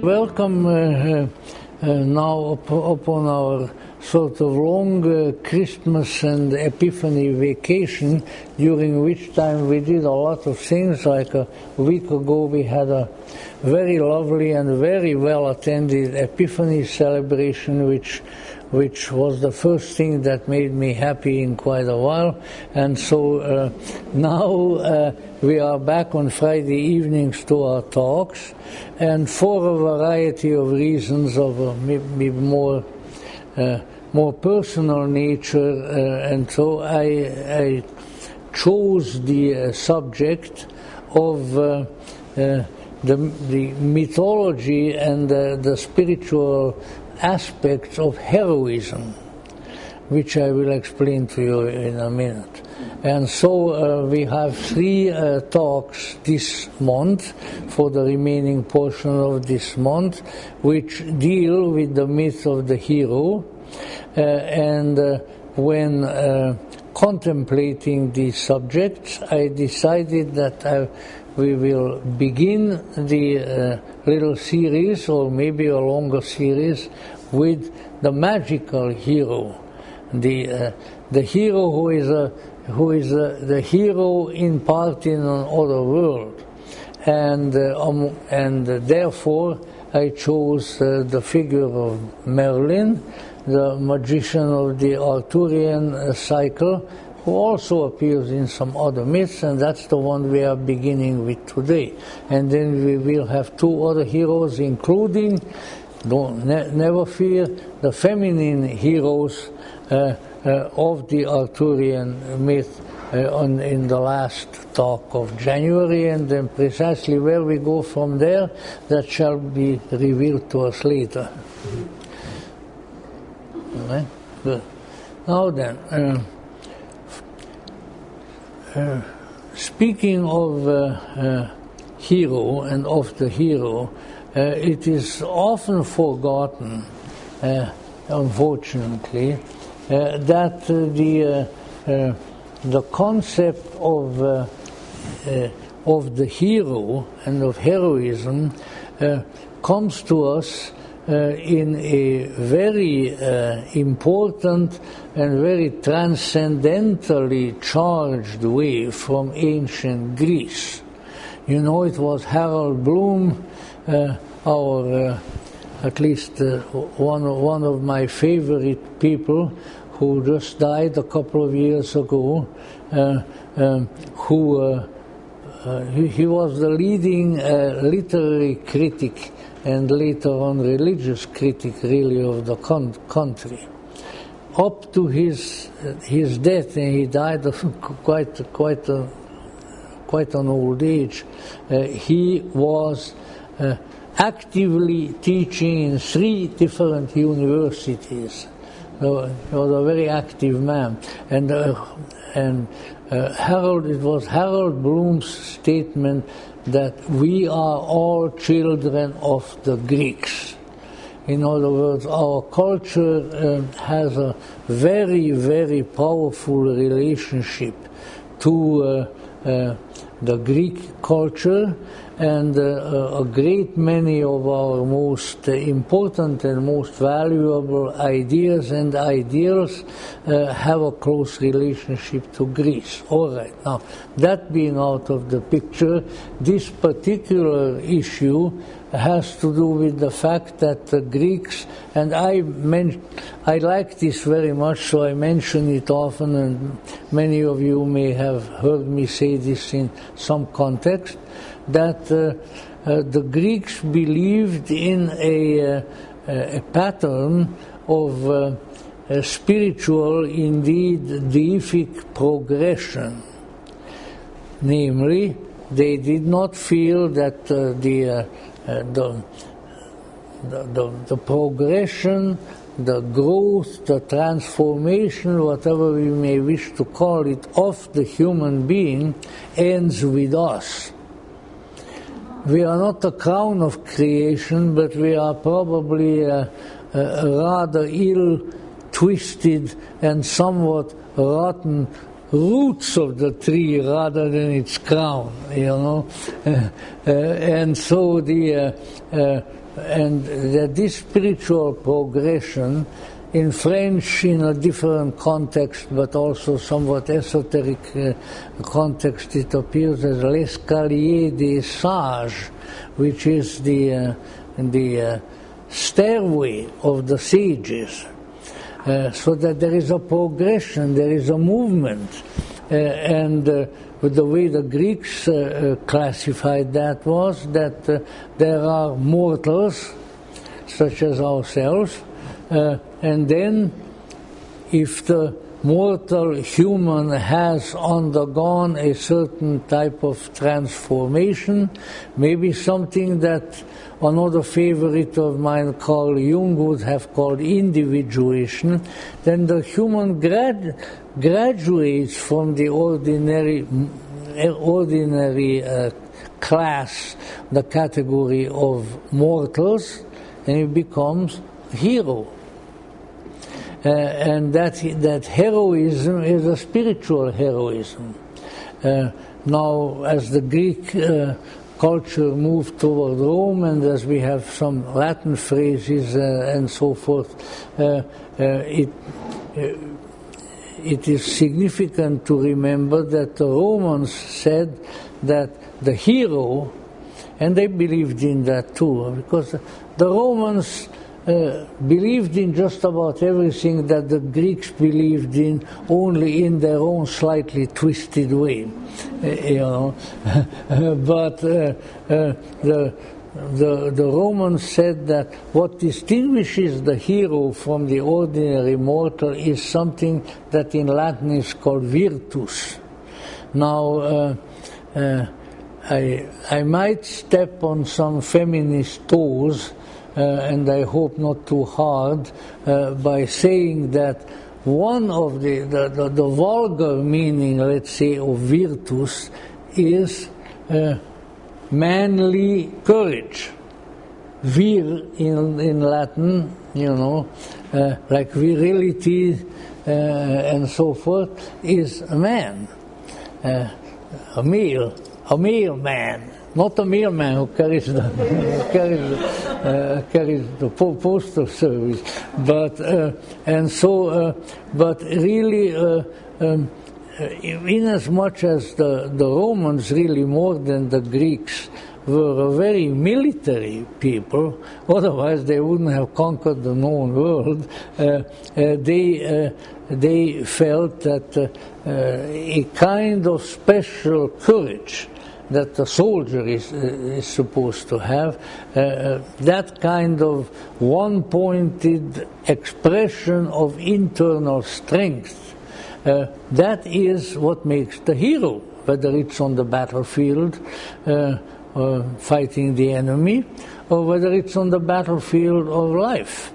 Welcome now upon our sort of long Christmas and Epiphany vacation, during which time we did a lot of things. Like a week ago we had a very lovely and very well attended Epiphany celebration, which was the first thing that made me happy in quite a while. And so now we are back on Friday evenings to our talks, and for a variety of reasons of maybe more personal nature, and so I chose the subject of the mythology and the spiritual aspects of heroism, which I will explain to you in a minute. And so we have 3 talks this month, for the remaining portion of this month, which deal with the myth of the hero. And when contemplating these subjects, I decided that we will begin the little series, or maybe a longer series, with the magical hero, the hero who is the hero in part in another world, and therefore I chose the figure of Merlin, the magician of the Arthurian cycle, who also appears in some other myths, and that's the one we are beginning with today. And then we will have 2 other heroes, including, never fear, the feminine heroes of the Arthurian myth in the last talk of January, and then precisely where we go from there, that shall be revealed to us later. Right? Good. Now then, speaking of hero and of the hero, it is often forgotten, unfortunately, that the concept of the hero and of heroism comes to us in a very important and very transcendentally charged way from ancient Greece. You know, it was Harold Bloom, at least one of my favorite people, who just died a couple of years ago, he was the leading literary critic and later on religious critic, really, of the country. Up to his death, and he died of quite an old age, he was actively teaching in 3 different universities. He was a very active man, and it was Harold Bloom's statement that we are all children of the Greeks. In other words, our culture has a very, very powerful relationship to the Greek culture, and a great many of our most important and most valuable ideas and ideals have a close relationship to Greece. All right, now, that being out of the picture, this particular issue has to do with the fact that the Greeks, and I like this very much, so I mention it often, and many of you may have heard me say this in some context, that the Greeks believed in a pattern of spiritual, indeed deific progression. Namely, they did not feel that the progression, the growth, the transformation, whatever we may wish to call it, of the human being ends with us. We are not the crown of creation, but we are probably a rather ill-twisted and somewhat rotten roots of the tree rather than its crown, you know. And so this spiritual progression, in French in a different context, but also somewhat esoteric context, it appears as l'escalier des sages, which is the stairway of the sages. So that there is a progression, there is a movement, and with the way the Greeks classified that was that there are mortals, such as ourselves, and then if the mortal human has undergone a certain type of transformation, maybe something that another favorite of mine, Carl Jung, would have called individuation, then the human graduates from the ordinary class, the category of mortals, and he becomes hero. And that heroism is a spiritual heroism. Now, as the Greek culture moved toward Rome, and as we have some Latin phrases and so forth, it is significant to remember that the Romans said that the hero, and they believed in that too, because the Romans believed in just about everything that the Greeks believed in, only in their own slightly twisted way, you know. But the Romans said that what distinguishes the hero from the ordinary mortal is something that in Latin is called virtus. Now, I might step on some feminist toes, and I hope not too hard, by saying that one of the vulgar meaning, let's say, of virtus is manly courage. Vir in Latin, you know, like virility and so forth, is a man, a male man. Not a mailman who carries the postal service, but but really, in as much as the Romans really more than the Greeks were a very military people, otherwise they wouldn't have conquered the known world. They felt that a kind of special courage that the soldier is supposed to have, that kind of one-pointed expression of internal strength, that is what makes the hero, whether it's on the battlefield fighting the enemy, or whether it's on the battlefield of life.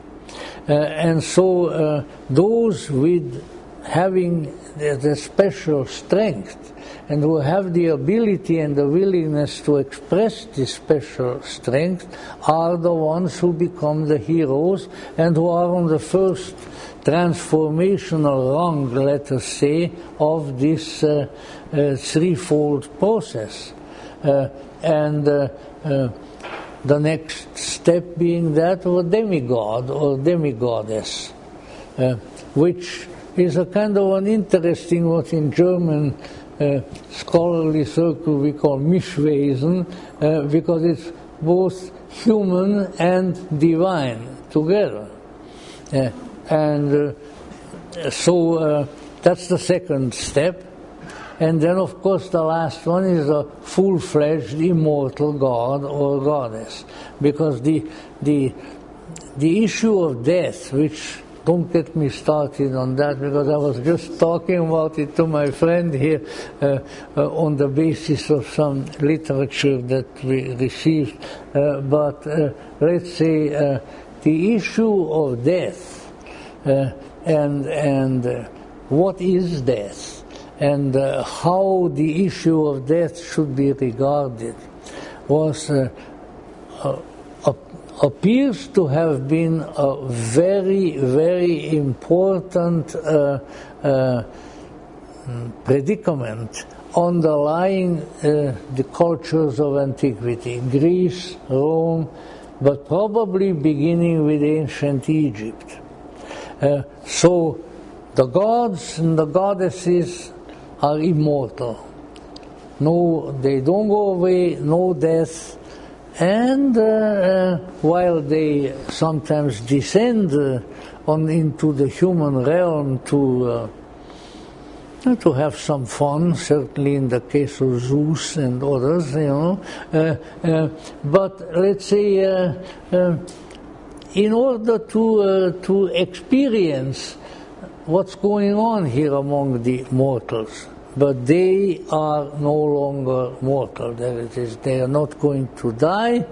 And so those with having the special strength, and who have the ability and the willingness to express this special strength, are the ones who become the heroes and who are on the first transformational rung, let us say, of this threefold process. And the next step being that of a demigod or demigoddess, which is a kind of an interesting, what in German scholarly circle we call Mischwesen, because it's both human and divine together. So that's the second step. And then, of course, the last one is a full-fledged immortal god or goddess, because the issue of death, which, don't get me started on that, because I was just talking about it to my friend here on the basis of some literature that we received. But let's say the issue of death and what is death, and how the issue of death should be regarded was appears to have been a very, very important predicament underlying the cultures of antiquity, Greece, Rome, but probably beginning with ancient Egypt. So the gods and the goddesses are immortal. No, they don't go away, no death, and while they sometimes descend into the human realm to have some fun, certainly in the case of Zeus and others, but let's say in order to experience what's going on here among the mortals, but they are no longer mortal. There it is. They are not going to die,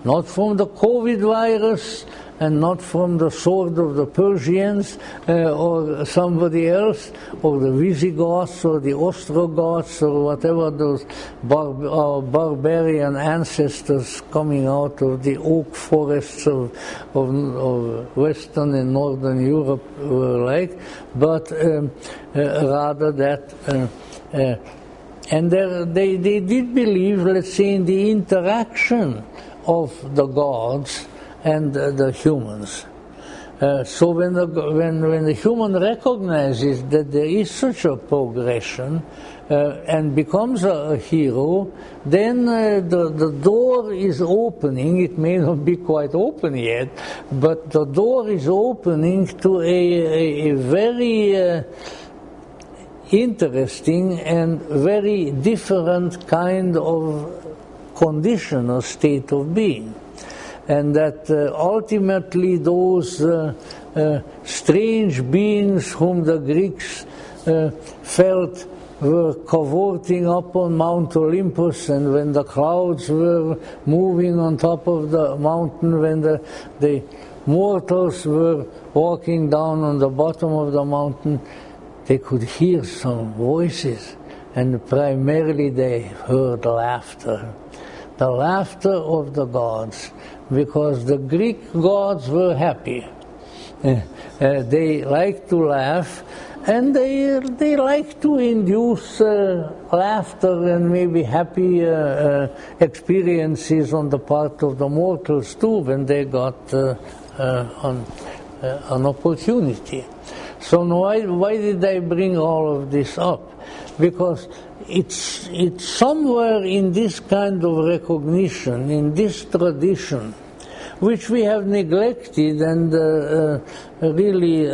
not from the COVID virus, and not from the sword of the Persians or somebody else, or the Visigoths or the Ostrogoths or whatever those barbarian ancestors coming out of the oak forests of Western and Northern Europe were like, but rather that and they did believe, let's say, in the interaction of the gods and the humans. So when the human recognizes that there is such a progression and becomes a hero, then the door is opening. It may not be quite open yet, but the door is opening to a very interesting and very different kind of condition or state of being. And that ultimately those strange beings whom the Greeks felt were cavorting up on Mount Olympus, and when the clouds were moving on top of the mountain, when the mortals were walking down on the bottom of the mountain, they could hear some voices, and primarily they heard laughter. The laughter of the gods, because the Greek gods were happy. They like to laugh, and they like to induce laughter and maybe happy experiences on the part of the mortals too, when they got an opportunity. So why did I bring all of this up? Because it's somewhere in this kind of recognition, in this tradition, which we have neglected, and really,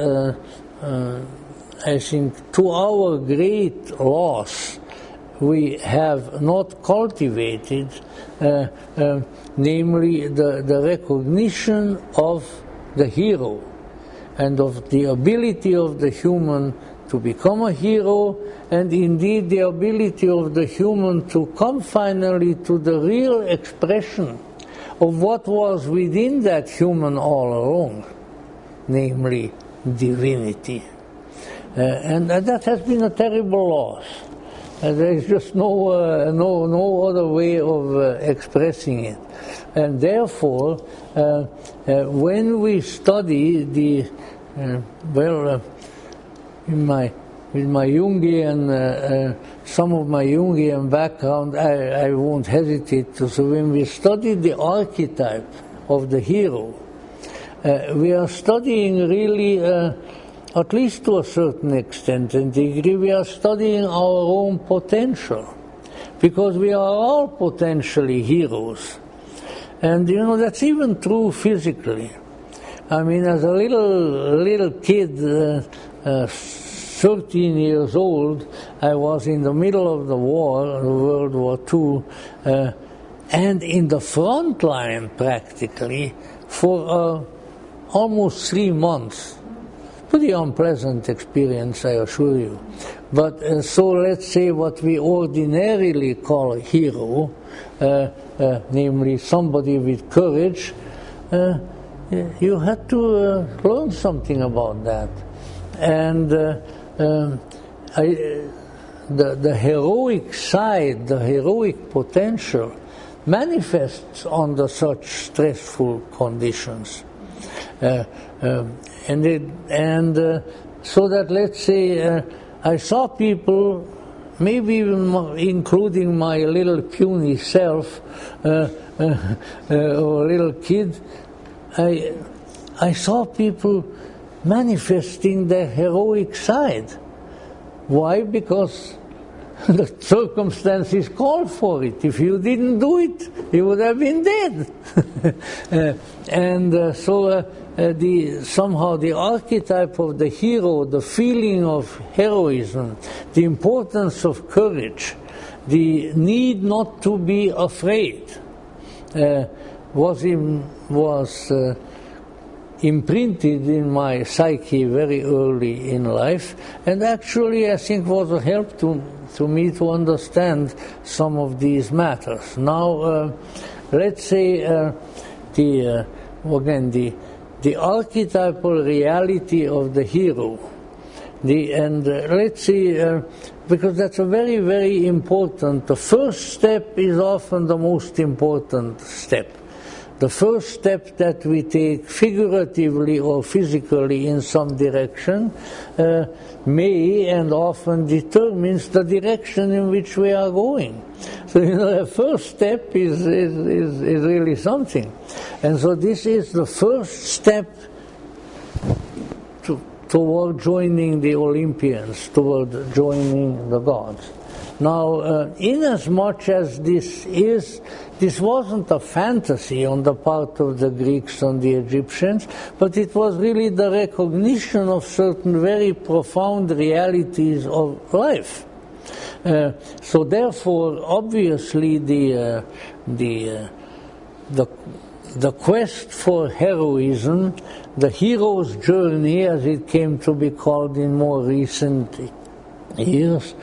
I think, to our great loss, we have not cultivated, namely the recognition of the hero and of the ability of the human to become a hero, and indeed the ability of the human to come finally to the real expression of what was within that human all along, namely divinity. And that has been a terrible loss. There is just no other way of expressing it. And therefore, when we study the, with my Jungian, some of my Jungian background, I won't hesitate to. So when we study the archetype of the hero, we are studying really, at least to a certain extent and degree, we are studying our own potential, because we are all potentially heroes. And that's even true physically. I mean, as a little kid, 13 years old, I was in the middle of the war, World War II, and in the front line practically for almost 3 months. Pretty unpleasant experience, I assure you. But so let's say what we ordinarily call a hero, namely somebody with courage, you had to learn something about that. And the heroic side, the heroic potential, manifests under such stressful conditions. So that, let's say, I saw people, maybe even including my little puny self, or little kid, I saw people manifesting their heroic side. Why? Because the circumstances called for it. If you didn't do it, you would have been dead. Somehow the archetype of the hero, the feeling of heroism, the importance of courage, the need not to be afraid, was imprinted in my psyche very early in life, and actually I think was a help to me to understand some of these matters. Now, let's say the archetypal reality of the hero, let's see, because that's a very, very important. The first step is often the most important step. The first step that we take figuratively or physically in some direction may and often determines the direction in which we are going. So, the first step is really something. And so this is the first step toward joining the Olympians, toward joining the gods. Now, inasmuch as this wasn't a fantasy on the part of the Greeks and the Egyptians, but it was really the recognition of certain very profound realities of life. So therefore, obviously, the quest for heroism, the hero's journey, as it came to be called in more recent years,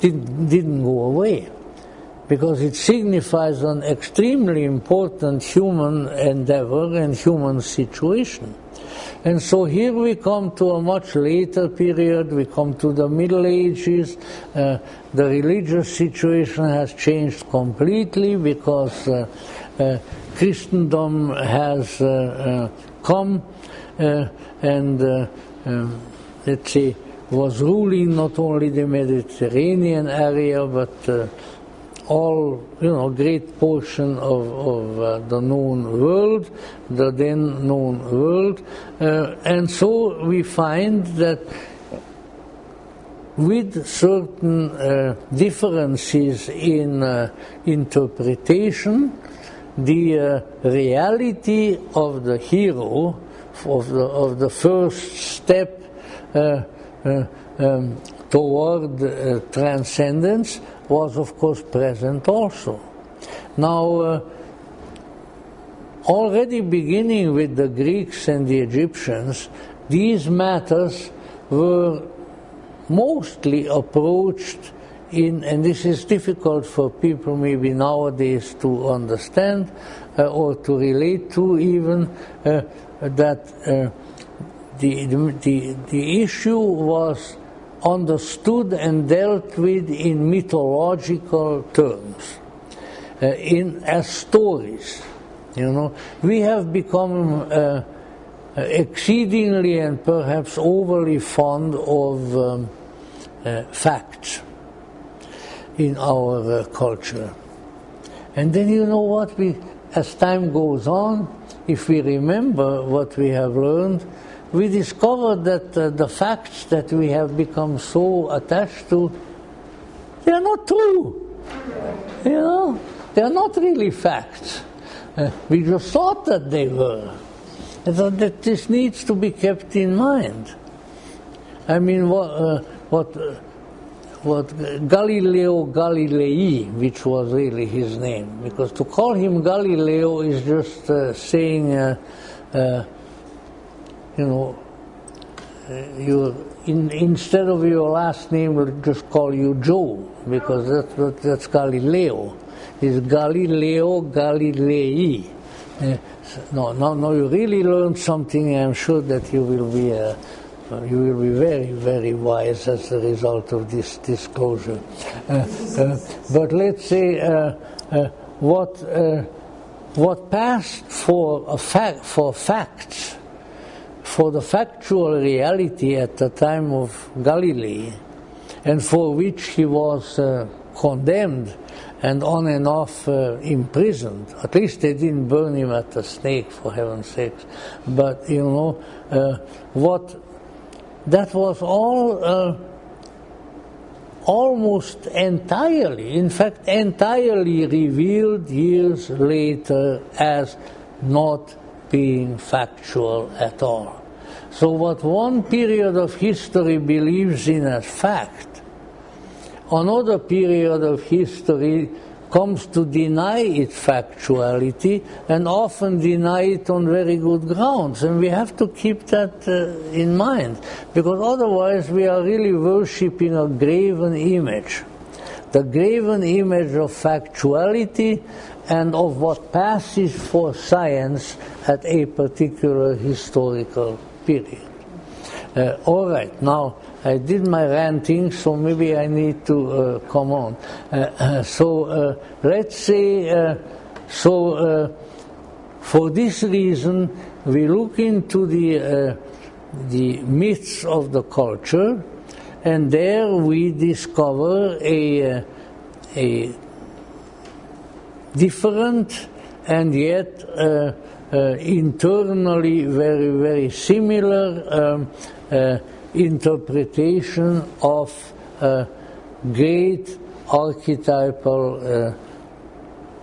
didn't go away, because it signifies an extremely important human endeavor and human situation. And so here we come to a much later period, we come to the Middle Ages. The religious situation has changed completely because Christendom has come and, let's say, was ruling not only the Mediterranean area, but all, great portion of the known world, the then known world. And so we find that with certain differences in interpretation, the reality of the hero, of the first step toward transcendence, was of course present also. Now, already beginning with the Greeks and the Egyptians, these matters were mostly approached and this is difficult for people maybe nowadays to understand or to relate to even, that the issue was understood and dealt with in mythological terms, as stories. We have become exceedingly and perhaps overly fond of facts in our culture. And then as time goes on, if we remember what we have learned, we discover that the facts that we have become so attached to, they are not true. They are not really facts. We just thought that they were. And so that this needs to be kept in mind. I mean, what Galileo Galilei, which was really his name, because to call him Galileo is just saying, instead of your last name, we'll just call you Joe, because that's Galileo. It's Galileo Galilei. Now you really learned something. I'm sure that you will be very, very wise as a result of this disclosure. But let's say what passed for facts for the factual reality at the time of Galilee, and for which he was condemned and on and off imprisoned. At least they didn't burn him at the stake, for heaven's sakes. But that was all almost entirely, in fact entirely revealed years later as not being factual at all. So what one period of history believes in as fact, another period of history comes to deny its factuality, and often deny it on very good grounds. And we have to keep that in mind, because otherwise we are really worshipping a graven image. The graven image of factuality and of what passes for science at a particular historical period. All right, now I did my ranting, so maybe I need to come on. Let's say, for this reason, we look into the myths of the culture, and there we discover a different and yet internally very, very similar interpretation of great archetypal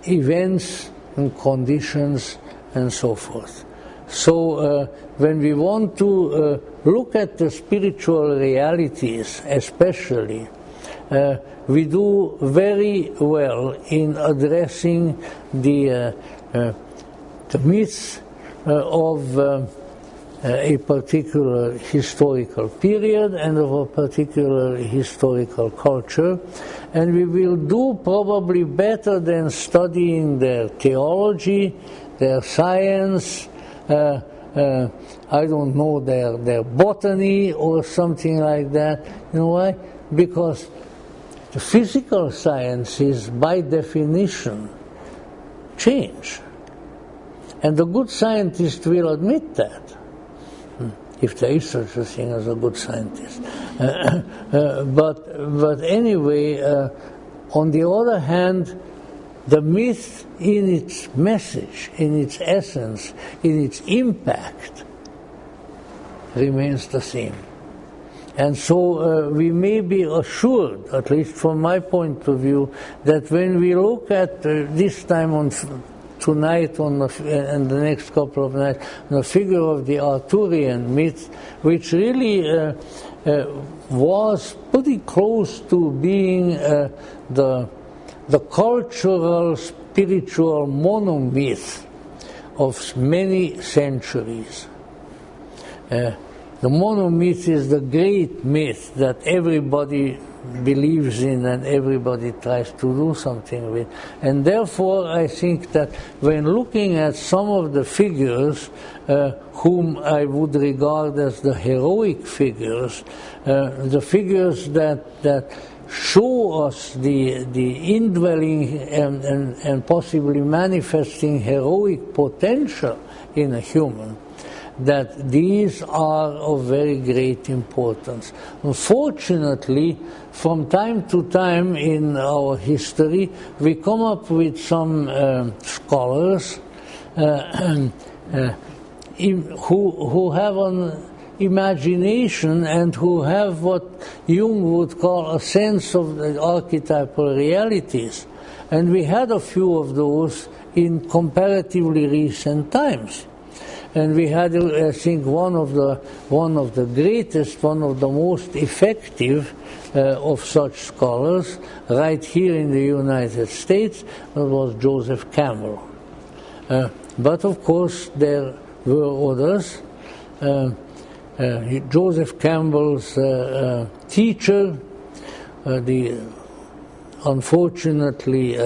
events and conditions and so forth. So when we want to look at the spiritual realities especially, we do very well in addressing the myths of a particular historical period and of a particular historical culture, and we will do probably better than studying their theology, their science, I don't know, their botany or something like that. You know why? Because the physical sciences, by definition, change. And the good scientist will admit that, if there is such a thing as a good scientist. But anyway, on the other hand, the myth in its message, in its essence, in its impact, remains the same. And so we may be assured, at least from my point of view, that when we look at this time tonight and the next couple of nights, the figure of the Arthurian myth, which really was pretty close to being the cultural, spiritual monomyth of many centuries. The monomyth is the great myth that everybody believes in and everybody tries to do something with. And therefore I think that when looking at some of the figures whom I would regard as the heroic figures, the figures that show us the indwelling and possibly manifesting heroic potential in a human, that these are of very great importance. Unfortunately, from time to time in our history, we come up with some scholars who have an imagination and who have what Jung would call a sense of the archetypal realities. And we had a few of those in comparatively recent times. And we had, I think, one of the greatest, one of the most effective of such scholars, right here in the United States, that was Joseph Campbell. But of course, there were others. Joseph Campbell's teacher, unfortunately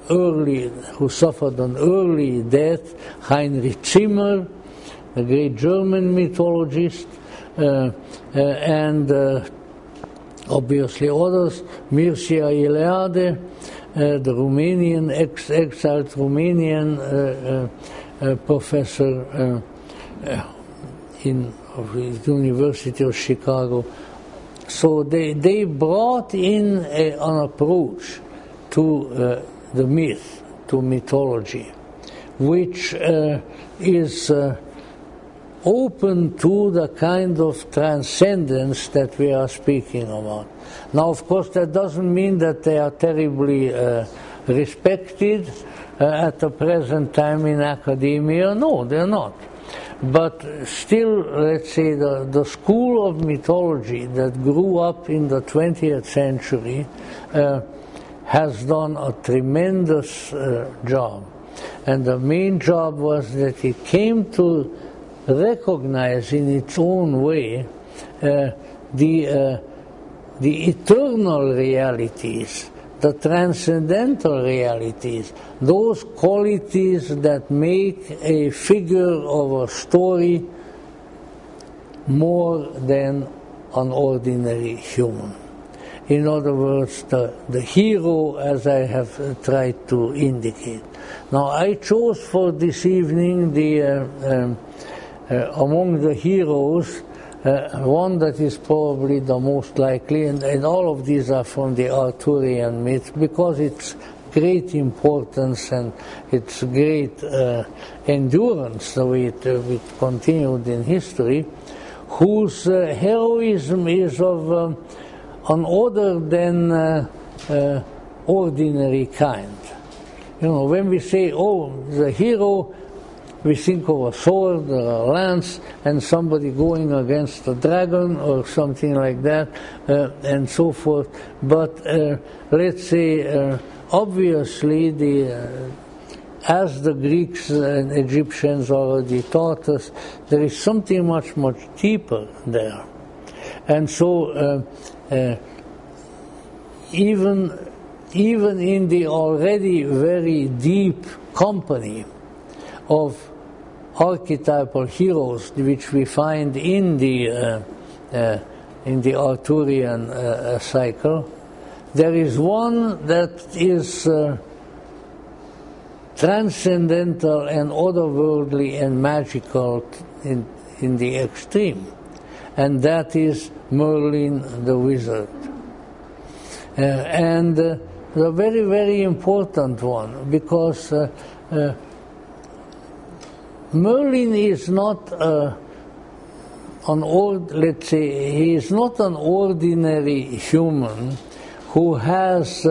who suffered an early death, Heinrich Zimmer, a great German mythologist, and obviously others, Mircea Eliade, the Romanian, exiled Romanian professor, in the University of Chicago. So they brought in an approach to the myth, to mythology, which is open to the kind of transcendence that we are speaking about. Now, of course, that doesn't mean that they are terribly respected at the present time in academia. No, they're not. But still, let's say, the school of mythology that grew up in the 20th century has done a tremendous job. And the main job was that it came to recognize in its own way the eternal realities, the transcendental realities, those qualities that make a figure of a story more than an ordinary human. In other words, the hero, as I have tried to indicate. Now, I chose for this evening among the heroes, one that is probably the most likely, and all of these are from the Arthurian myth, because it's great importance and it's great endurance, the way it continued in history, whose heroism is of an other than ordinary kind. You know, when we say, oh, the hero, we think of a sword or a lance and somebody going against a dragon or something like that, and so forth. But let's say, obviously, as the Greeks and Egyptians already taught us, there is something much, much deeper there. And so, even in the already very deep company of archetypal heroes which we find in the Arthurian cycle, there is one that is transcendental and otherworldly and magical in the extreme, and that is Merlin the wizard. And the very, very important one, because Merlin is not let's say, he is not an ordinary human who has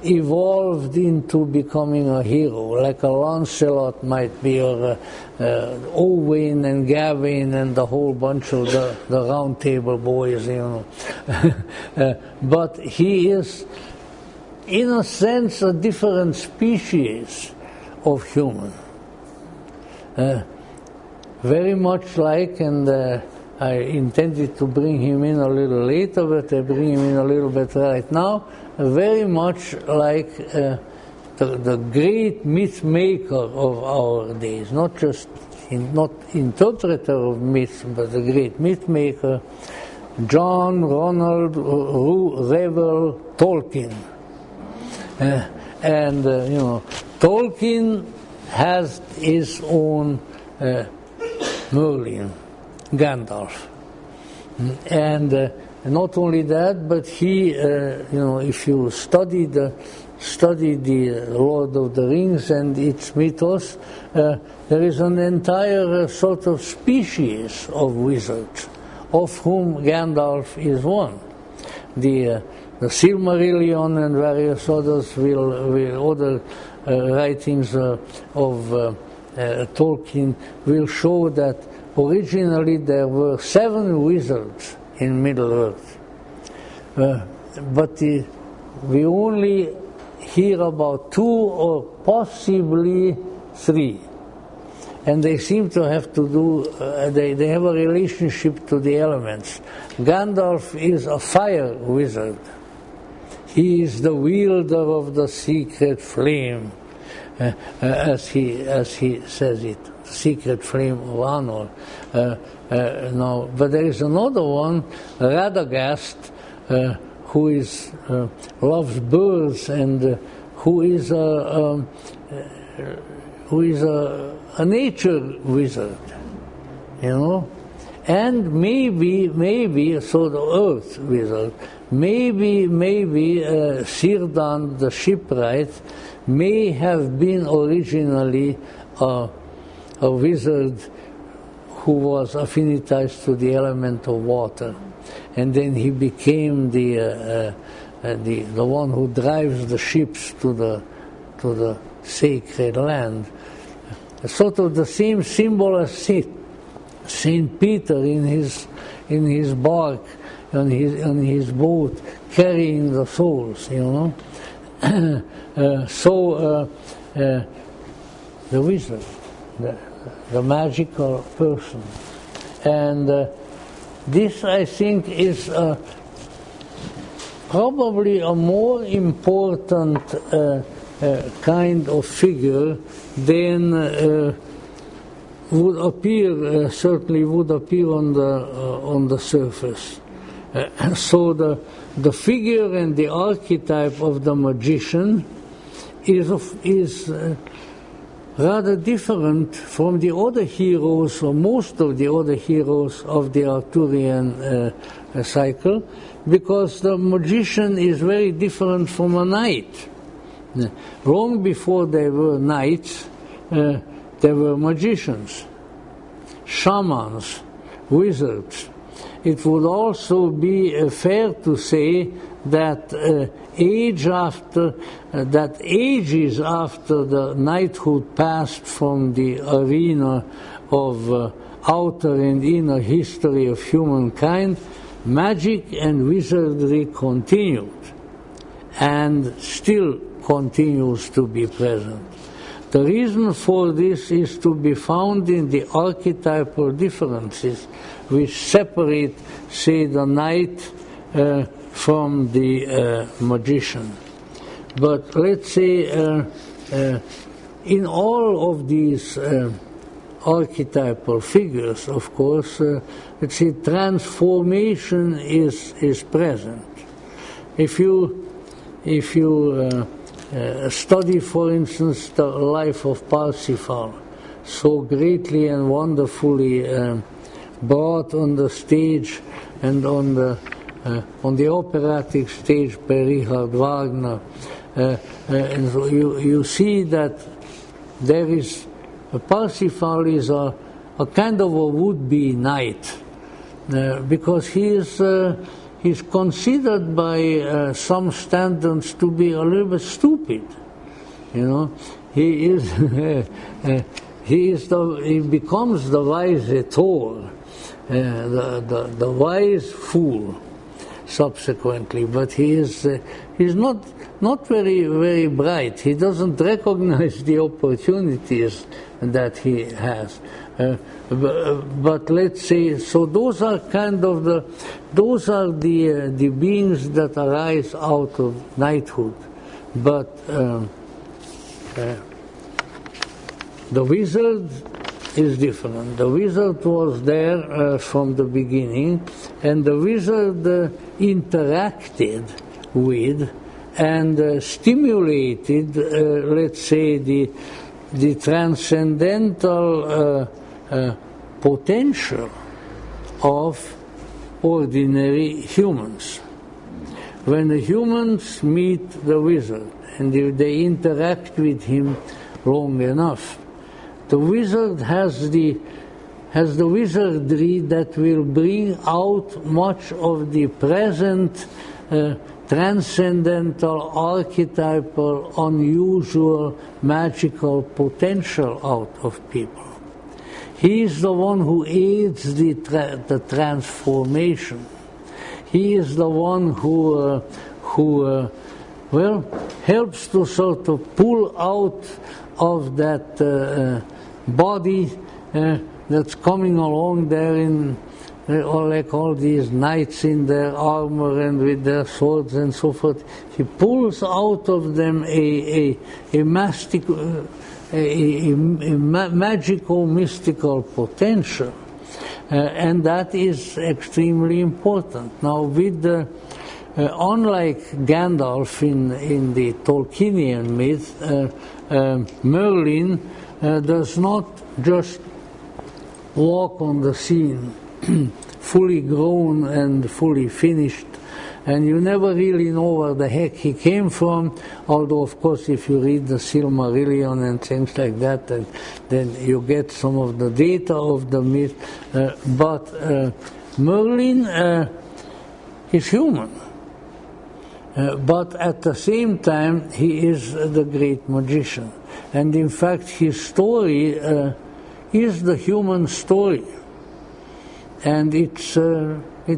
evolved into becoming a hero, like a Lancelot might be, or Owain and Gawain and the whole bunch of the Round Table boys, you know. But he is, in a sense, a different species of human. Very much like, and I intended to bring him in a little later, but I bring him in a little bit right now, very much like the great myth maker of our days, not just not interpreter of myths, but the great myth maker, John Ronald Reuel Tolkien. And you know, Tolkien has his own Merlin, Gandalf, and not only that, but he, you know, if you study the Lord of the Rings and its mythos, there is an entire sort of species of wizards, of whom Gandalf is one. The Silmarillion and various others other writings of Tolkien will show that originally there were 7 wizards in Middle-earth. But we only hear about 2 or possibly 3. And they seem to have to do, they have a relationship to the elements. Gandalf is a fire wizard. He is the wielder of the secret flame, as he says it, secret flame of Anor. Now, but there is another one, Radagast, who is loves birds and who is a nature wizard. you know. And maybe, so the earth wizard, maybe Sirdan, the shipwright, may have been originally a wizard who was affinitized to the element of water, and then he became the one who drives the ships to the sacred land. Sort of the same symbol as Saint Peter in his bark, on his boat, carrying the souls, you know. The wizard, the magical person, and this, I think, is probably a more important kind of figure than certainly would appear on the surface. So the figure and the archetype of the magician is rather different from the other heroes, or most of the other heroes of the Arthurian cycle, because the magician is very different from a knight. Long before there were knights, there were magicians, shamans, wizards. It would also be fair to say that ages after the knighthood passed from the arena of outer and inner history of humankind, magic and wizardry continued, and still continues to be present. The reason for this is to be found in the archetypal differences which separate, say, the knight from the magician. But let's say in all of these archetypal figures, of course, let's say transformation is present. If you study, for instance, the life of Parsifal, so greatly and wonderfully brought on the stage and on the operatic stage by Richard Wagner, and so you see that there is Parsifal is a kind of a would-be knight, because he's considered by some standards to be a little bit stupid. You know, he becomes the wise the wise fool subsequently, but he's not very bright. He doesn't recognize the opportunities that he has. But let's say, so those are the beings that arise out of knighthood. But the wizard is different. The wizard was there from the beginning, and the wizard interacted with and stimulated, let's say, the transcendental potential of ordinary humans. When the humans meet the wizard and if they interact with him long enough, the wizard has the wizardry that will bring out much of the present transcendental, archetypal, unusual, magical potential out of people. He is the one who aids the transformation. He is the one who helps to sort of pull out of that body that's coming along there in like all these knights in their armor and with their swords and so forth. He pulls out of them a magical, mystical potential, and that is extremely important. Now, with unlike Gandalf in the Tolkienian myth, Merlin does not just walk on the scene, fully grown and fully finished, and you never really know where the heck he came from, although of course if you read the Silmarillion and things like that, then you get some of the data of the myth, but Merlin is human. But at the same time, he is the great magician. And in fact, his story is the human story. And it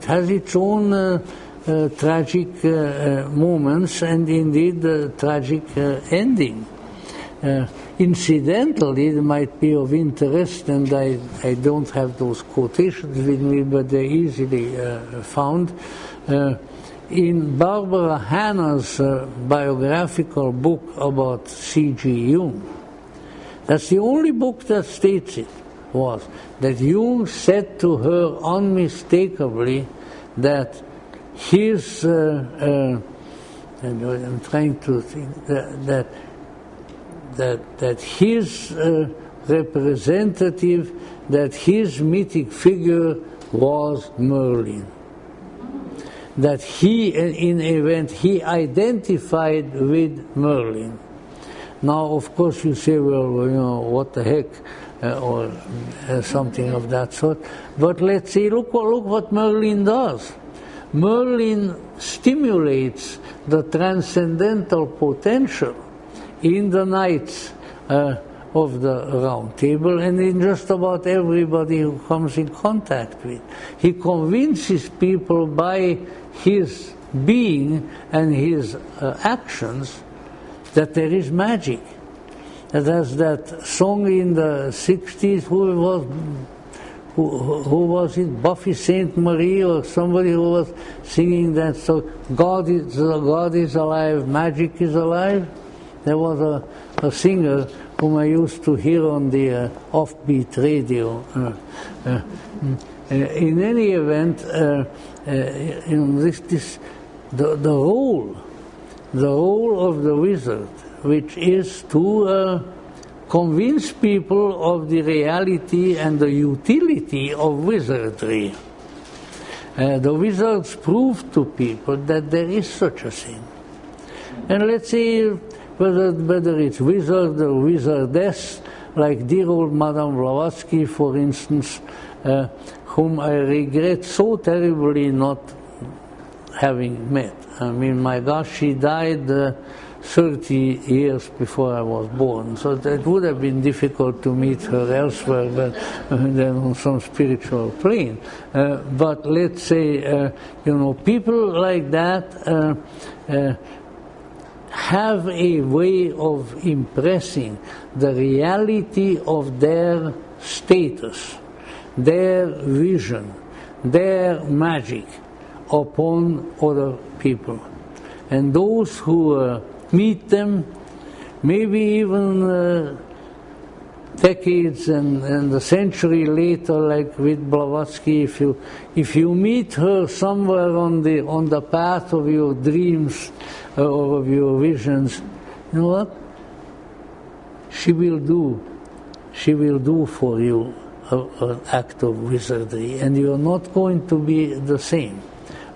has its own tragic moments and indeed tragic ending. Incidentally, it might be of interest, and I don't have those quotations with me, but they're easily found. In Barbara Hanna's biographical book about C.G. Jung, that's the only book that states it, was that Jung said to her unmistakably that his, I'm trying to think, that his representative, that his mythic figure was Merlin. That he, in event, he identified with Merlin. Now, of course, you say, well, you know, what the heck, or something of that sort. But let's see, look what Merlin does. Merlin stimulates the transcendental potential in the knights of the Round Table and in just about everybody who comes in contact with. He convinces people by his being and his actions that there is magic. There's that song in the 60s, who was it, Buffy St. Marie or somebody who was singing that song, God is alive, magic is alive. There was a singer whom I used to hear on the offbeat radio. In any event, you know, the role of the wizard, which is to convince people of the reality and the utility of wizardry. The wizards prove to people that there is such a thing. And let's say whether it's wizard or wizardess, like dear old Madame Blavatsky, for instance, whom I regret so terribly not having met. I mean, my gosh, she died 30 years before I was born, so it would have been difficult to meet her elsewhere than on some spiritual plane. But let's say, you know, people like that have a way of impressing the reality of their status, their vision, their magic upon other people. And those who meet them, maybe even decades and a century later, like with Blavatsky, if you meet her somewhere on the path of your dreams or of your visions, you know what? She will do for you an act of wizardry, and you are not going to be the same.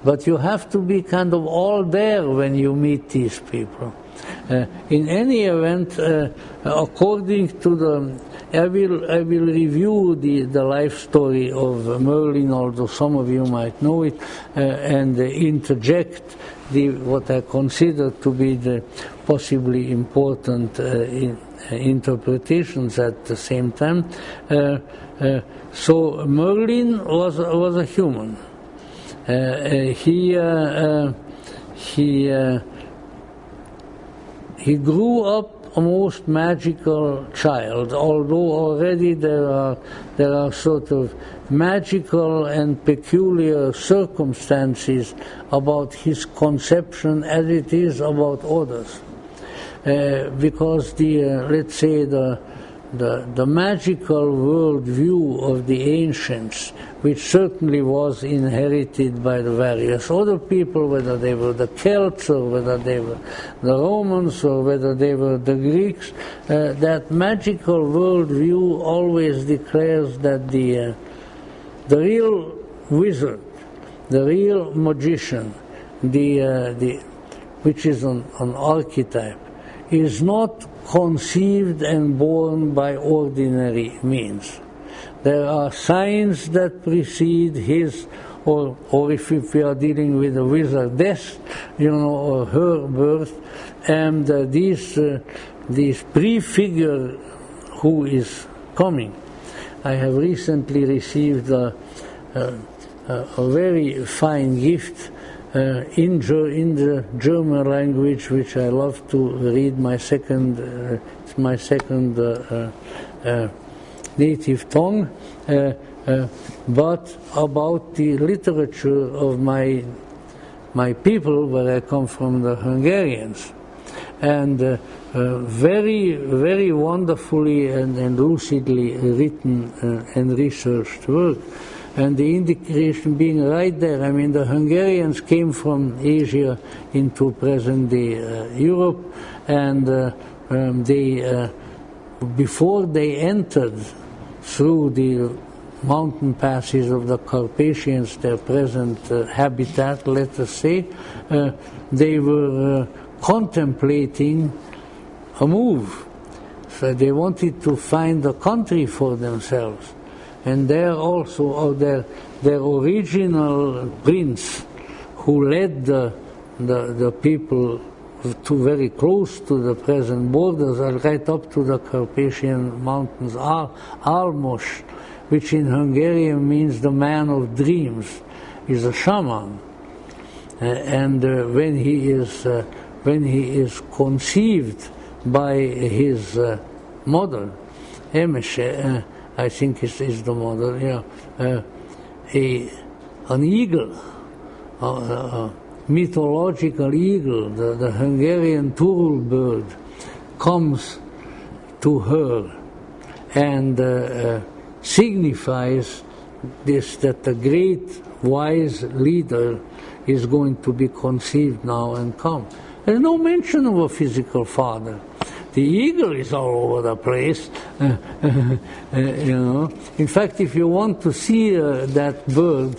But you have to be kind of all there when you meet these people. In any event, according to the, I will review the life story of Merlin, although some of you might know it, and interject what I consider to be the possibly important interpretations at the same time. So Merlin was a human. He grew up a most magical child, although already there are sort of magical and peculiar circumstances about his conception as it is about others. Because let's say the magical world view of the ancients which certainly was inherited by the various other people, whether they were the Celts or whether they were the Romans or whether they were the Greeks. That magical worldview always declares that the real wizard, the real magician, which is an archetype, is not conceived and born by ordinary means. There are signs that precede his, or if we are dealing with a wizardess, or her birth, and these prefigure who is coming. I have recently received a very fine gift in the German language, which I love to read. It's my second native tongue, but about the literature of my people, where I come from, the Hungarians, and very, very wonderfully and lucidly written and researched work. And the indication being right there. I mean, the Hungarians came from Asia into present-day Europe, and before they entered through the mountain passes of the Carpathians, their present habitat, let us say, they were contemplating a move. So they wanted to find a country for themselves. And there also, their original prince, who led the people to very close to the present borders, right up to the Carpathian Mountains, Almos, which in Hungarian means the man of dreams, is a shaman. And when he is conceived by his mother, Emese, I think is the mother, an eagle, a mythological eagle, the Hungarian turul bird, comes to her and signifies that the great wise leader is going to be conceived now and come. There's no mention of a physical father. The eagle is all over the place, In fact, if you want to see that bird,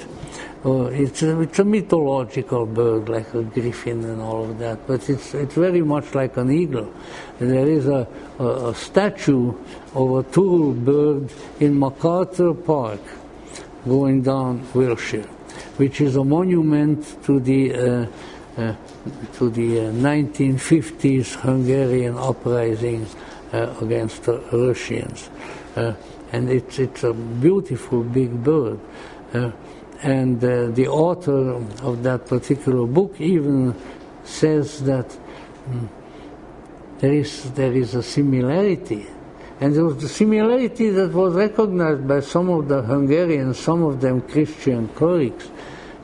it's a mythological bird, like a griffin and all of that, but it's very much like an eagle. There is a statue of a turul bird in MacArthur Park, going down Wiltshire, which is a monument to the 1950s Hungarian uprising against the Russians. And it's a beautiful big bird. And the author of that particular book even says that there is a similarity. And there was the similarity that was recognized by some of the Hungarians, some of them Christian clerics.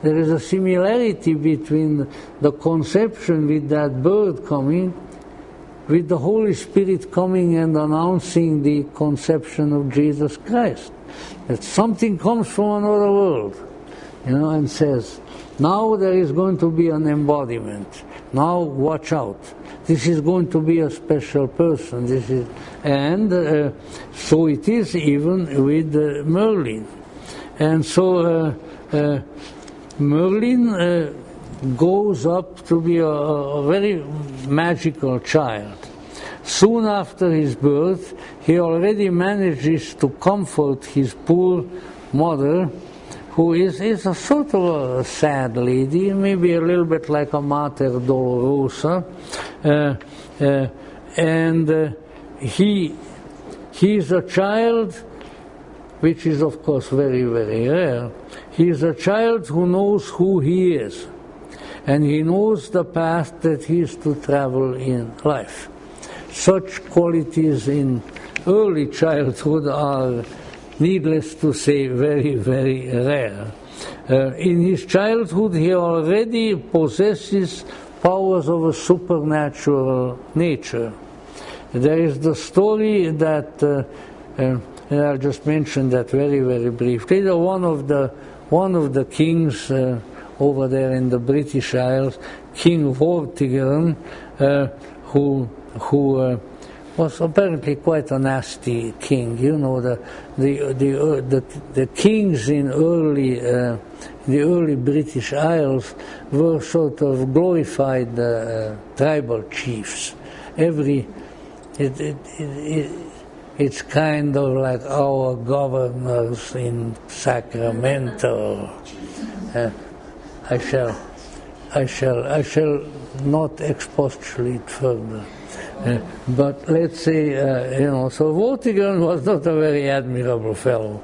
There is a similarity between the conception with that bird coming, with the Holy Spirit coming and announcing the conception of Jesus Christ. That something comes from another world, and says, now there is going to be an embodiment. Now watch out. This is going to be a special person. So it is even with Merlin. And so Merlin goes up to be a very magical child. Soon after his birth, he already manages to comfort his poor mother, who is a sort of a sad lady, maybe a little bit like a Mater Dolorosa, and he's a child, which is of course very, very rare. He is a child who knows who he is, and he knows the path that he is to travel in life. Such qualities in early childhood are, needless to say, very, very rare. In his childhood, he already possesses powers of a supernatural nature. There is the story that and I'll just mention that very, very briefly. One of the kings over there in the British Isles, King Vortigern, who was apparently quite a nasty king. You know, the kings in the early British Isles were sort of glorified tribal chiefs. It's kind of like our governors in Sacramento. I shall not expostulate further. But let's say, so Vortigern was not a very admirable fellow.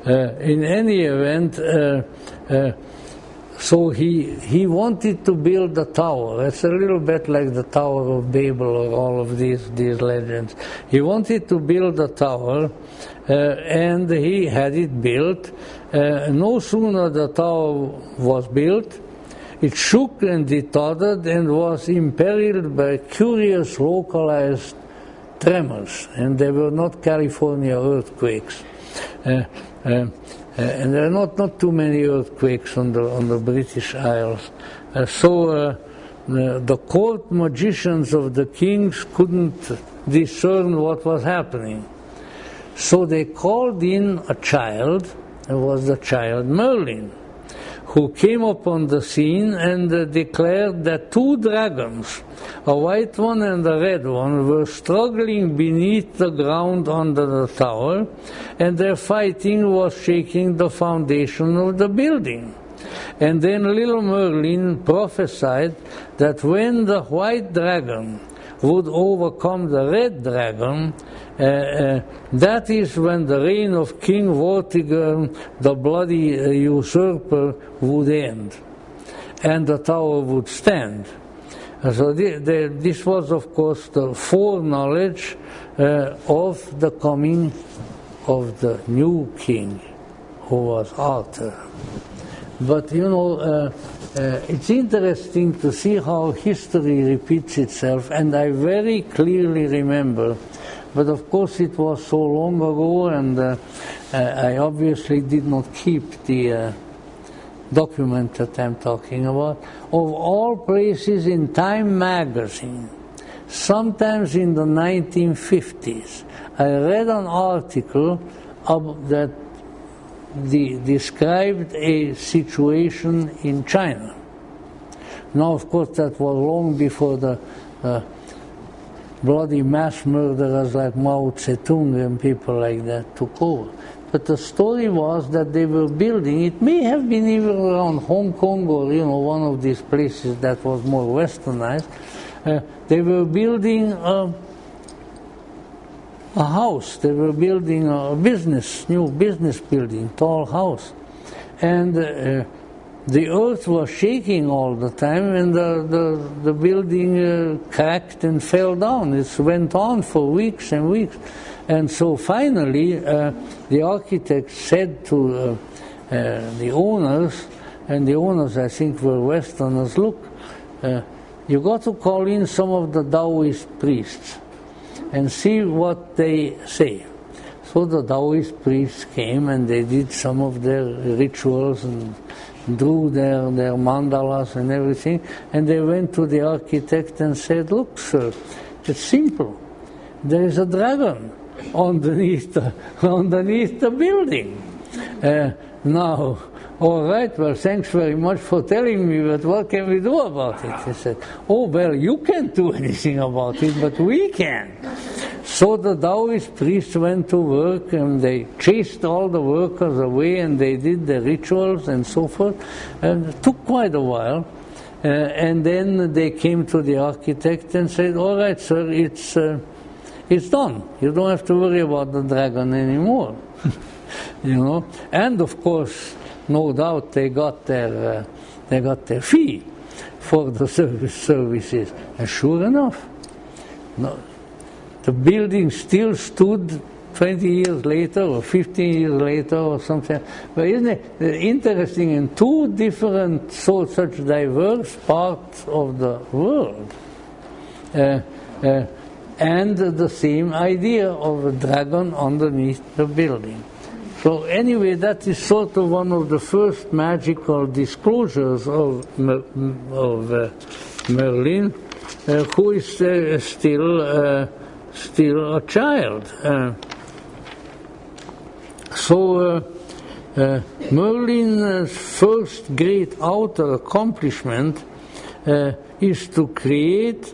In any event, so he wanted to build a tower. It's a little bit like the Tower of Babel or all of these legends. He wanted to build a tower, and he had it built. No sooner the tower was built, it shook and it tottered and was imperiled by curious localized tremors, and they were not California earthquakes. And there are not too many earthquakes on the British Isles. So the court magicians of the kings couldn't discern what was happening. So they called in a child, it was the child Merlin, who came upon the scene and declared that two dragons, a white one and a red one, were struggling beneath the ground under the tower, and their fighting was shaking the foundation of the building. And then little Merlin prophesied that when the white dragon would overcome the red dragon, that is when the reign of King Vortigern, the bloody usurper, would end, and the tower would stand. So this was, of course, the foreknowledge of the coming of the new king, who was Arthur. But it's interesting to see how history repeats itself, and I very clearly remember. But of course it was so long ago, and I obviously did not keep the document that I'm talking about. Of all places, in Time magazine, sometimes in the 1950s, I read an article that described a situation in China. Now, of course, that was long before the bloody mass murderers like Mao Zedong and people like that took over. But the story was that they were building, it may have been even around Hong Kong or one of these places that was more westernized, they were building a house, they were building a new business building, tall house. And the earth was shaking all the time, and the building cracked and fell down. It went on for weeks and weeks. And so finally, the architect said to the owners, and the owners I think were Westerners, look, you got to call in some of the Taoist priests and see what they say. So the Taoist priests came and they did some of their rituals and drew their mandalas and everything, and they went to the architect and said, look, sir, it's simple. There is a dragon underneath the building. Now, all right, well, thanks very much for telling me, but what can we do about it? He said, oh, well, you can't do anything about it, but we can. So the Taoist priests went to work, and they chased all the workers away, and they did the rituals and so forth. And it took quite a while. And then they came to the architect and said, all right, sir, it's done. You don't have to worry about the dragon anymore. And of course, no doubt they got their fee for the services. And sure enough, the building still stood 20 years later or 15 years later or something. But isn't it interesting, in two different, such diverse parts of the world, and the same idea of a dragon underneath the building. So anyway, that is sort of one of the first magical disclosures of Merlin, who is still a child. Merlin's first great outer accomplishment is to create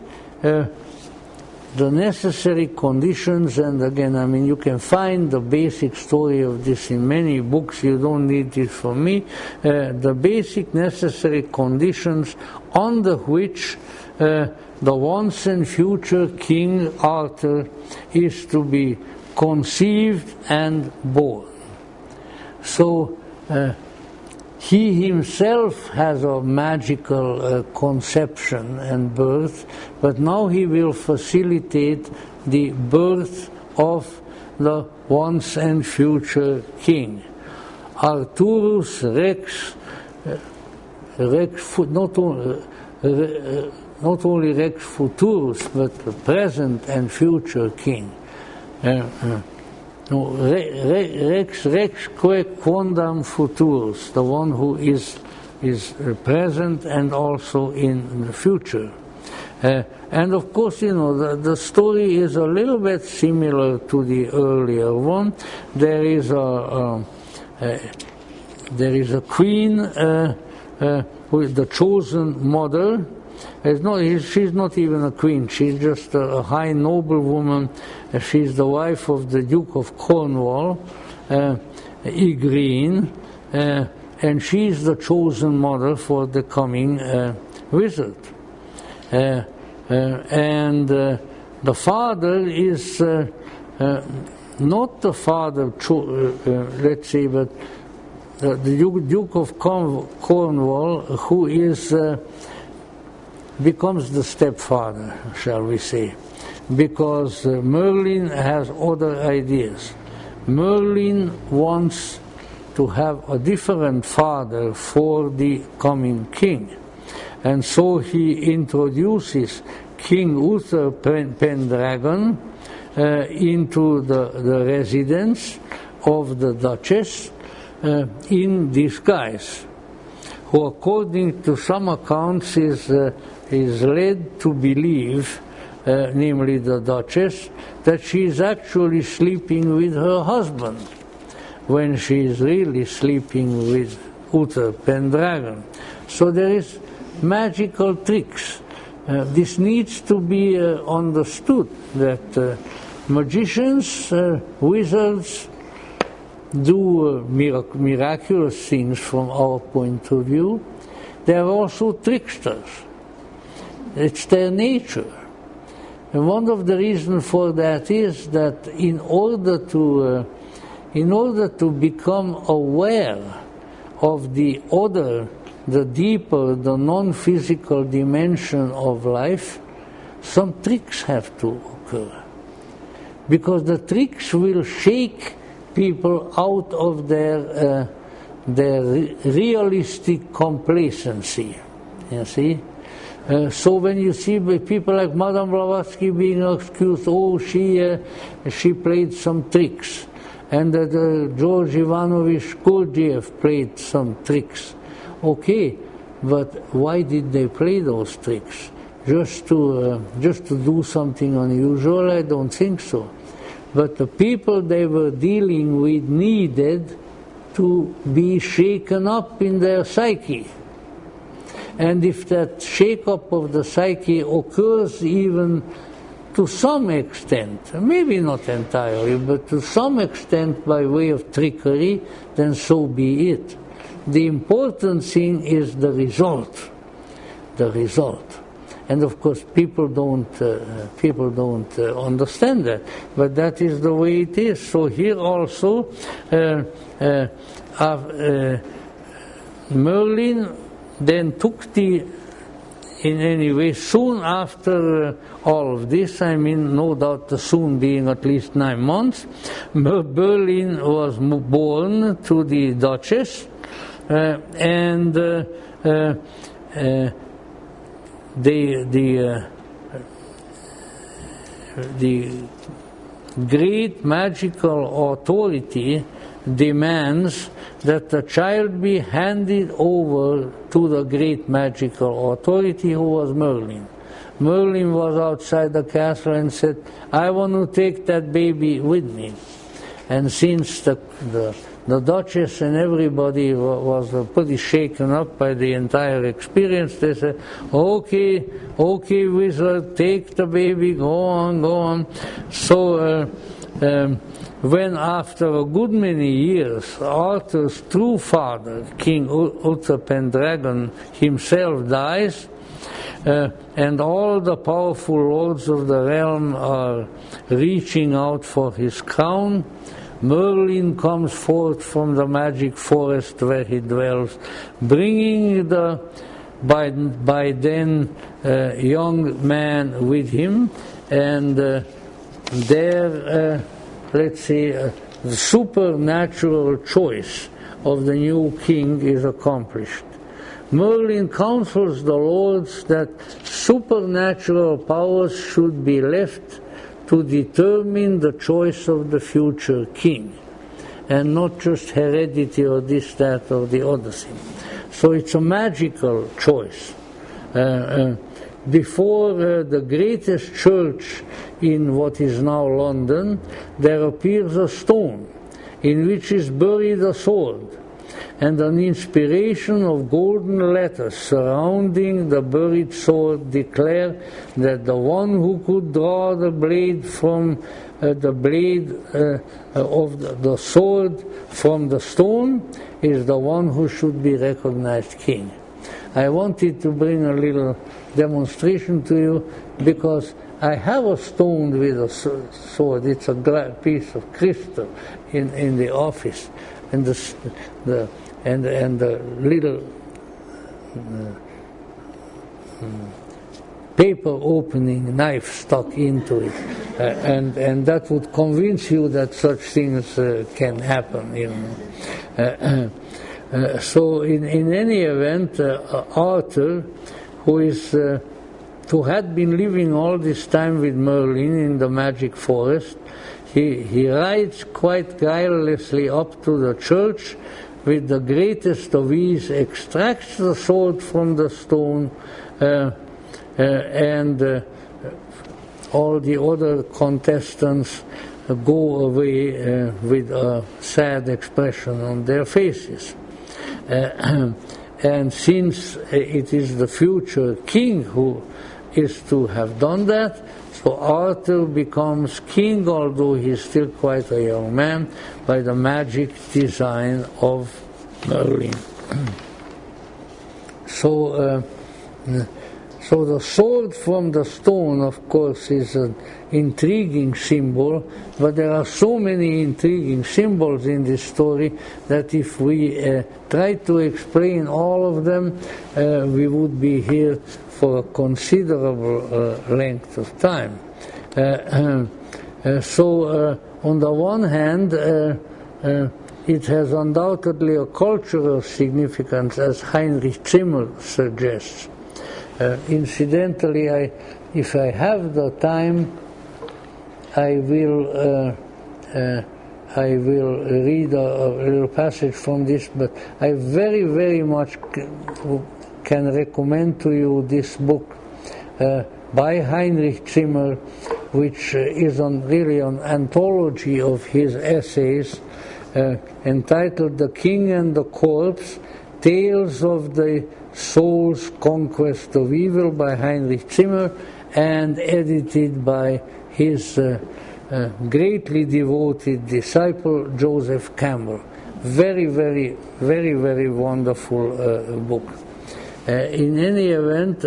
the necessary conditions, and again, I mean, you can find the basic story of this in many books, you don't need it from me, the basic necessary conditions under which the once and future King Arthur is to be conceived and born. So he himself has a magical conception and birth, but now he will facilitate the birth of the once and future king. Arturus Rex, not only Rex Futurus, but the present and future king. Rex quondam futurus, the one who is present and also in the future. And of course, you know, the story is a little bit similar to the earlier one. There is a queen, with the chosen mother. She's not even a queen, she's just a high noblewoman. She's the wife of the Duke of Cornwall, Igraine, and she's the chosen mother for the coming wizard. And the father is not the father, let's say, but the Duke of Cornwall, who is becomes the stepfather, shall we say, because Merlin has other ideas. Merlin wants to have a different father for the coming king, and so he introduces King Uther Pendragon into the residence of the Duchess in disguise, who according to some accounts is led to believe, namely the Duchess, that she is actually sleeping with her husband when she is really sleeping with Uther Pendragon. So there is magical tricks. This needs to be understood, that magicians, wizards do miraculous things from our point of view. They are also tricksters. It's their nature. And one of the reasons for that is that in order to become aware of the other, the deeper, the non-physical dimension of life, some tricks have to occur. Because the tricks will shake people out of their realistic complacency, you see. So when you see people like Madame Blavatsky being accused, oh, she played some tricks, and that George Ivanovich Gurdjieff played some tricks. Okay, but why did they play those tricks? Just to do something unusual? I don't think so. But the people they were dealing with needed to be shaken up in their psyche. And if that shake-up of the psyche occurs even to some extent, maybe not entirely, but to some extent by way of trickery, then so be it. The important thing is the result. The result. And of course, people don't understand that, but that is the way it is. So here also, Merlin then took in any way, soon after all of this, I mean, no doubt the soon being at least 9 months, Merlin was born to the Duchess, and great magical authority demands that the child be handed over to the great magical authority, who was Merlin. Merlin was outside the castle and said, I want to take that baby with me. And since the Duchess and everybody was pretty shaken up by the entire experience, they said, okay, wizard, take the baby, go on. So when after a good many years Arthur's true father, King Uther Pendragon himself, dies, and all the powerful lords of the realm are reaching out for his crown, Merlin comes forth from the magic forest where he dwells, bringing the by then young man with him, and there, let's say, the supernatural choice of the new king is accomplished. Merlin counsels the lords that supernatural powers should be left to determine the choice of the future king, and not just heredity or this, that, or the other thing. So it's a magical choice. Before the greatest church in what is now London, there appears a stone in which is buried a sword, and an inspiration of golden letters surrounding the buried sword declare that the one who could draw the blade from of the sword from the stone is the one who should be recognized king. I wanted to bring a little demonstration to you because I have a stone with a sword. It's a piece of crystal in the office, and the little paper opening knife stuck into it, and that would convince you that such things can happen, you know. So in any event, Arthur, who had been living all this time with Merlin in the magic forest, he rides quite guilelessly up to the church, with the greatest of ease extracts the sword from the stone, and all the other contestants go away with a sad expression on their faces. And since it is the future king who is to have done that, so Arthur becomes king, although he's still quite a young man, by the magic design of Merlin. So the sword from the stone, of course, is an intriguing symbol, but there are so many intriguing symbols in this story that if we try to explain all of them, we would be here for a considerable length of time. So on the one hand, it has undoubtedly a cultural significance, as Heinrich Zimmer suggests. Incidentally, if I have the time, I will read a little passage from this, but I very, very much can recommend to you this book by Heinrich Zimmer, which is really an anthology of his essays, entitled The King and the Corpse, Tales of the Soul's Conquest of Evil by Heinrich Zimmer, and edited by his greatly devoted disciple Joseph Campbell. Very, very, very, very wonderful book. In any event,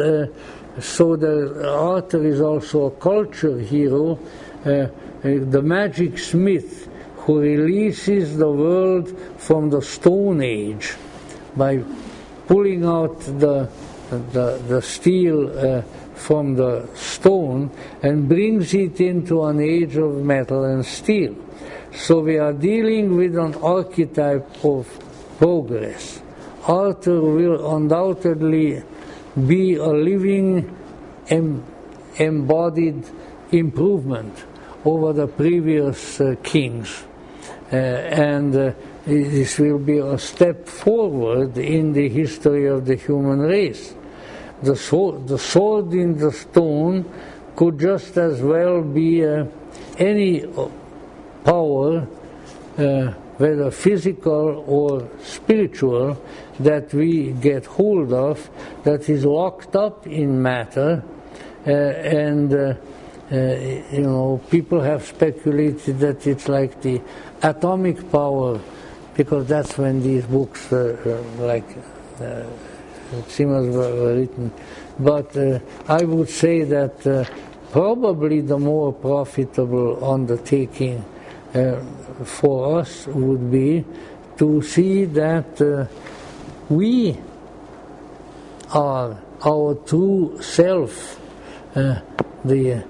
so the Arthur is also a culture hero, the magic smith who releases the world from the Stone Age by pulling out the steel from the stone and brings it into an age of metal and steel. So we are dealing with an archetype of progress. Arthur will undoubtedly be a living embodied improvement over the previous kings. And this will be a step forward in the history of the human race. The sword in the stone could just as well be any power, whether physical or spiritual, that we get hold of, that is locked up in matter, people have speculated that it's like the atomic power, because that's when these books Simmers were written. But I would say that probably the more profitable undertaking for us would be to see that we are our true self, the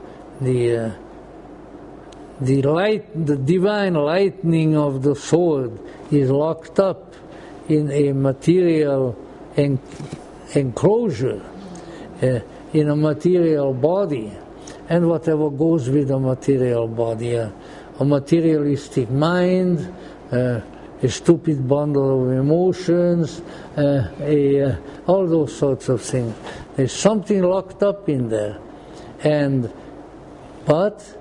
divine lightning of the sword is locked up in a material enclosure, in a material body, and whatever goes with a material body, a materialistic mind, a stupid bundle of emotions, all those sorts of things. There's something locked up in there, but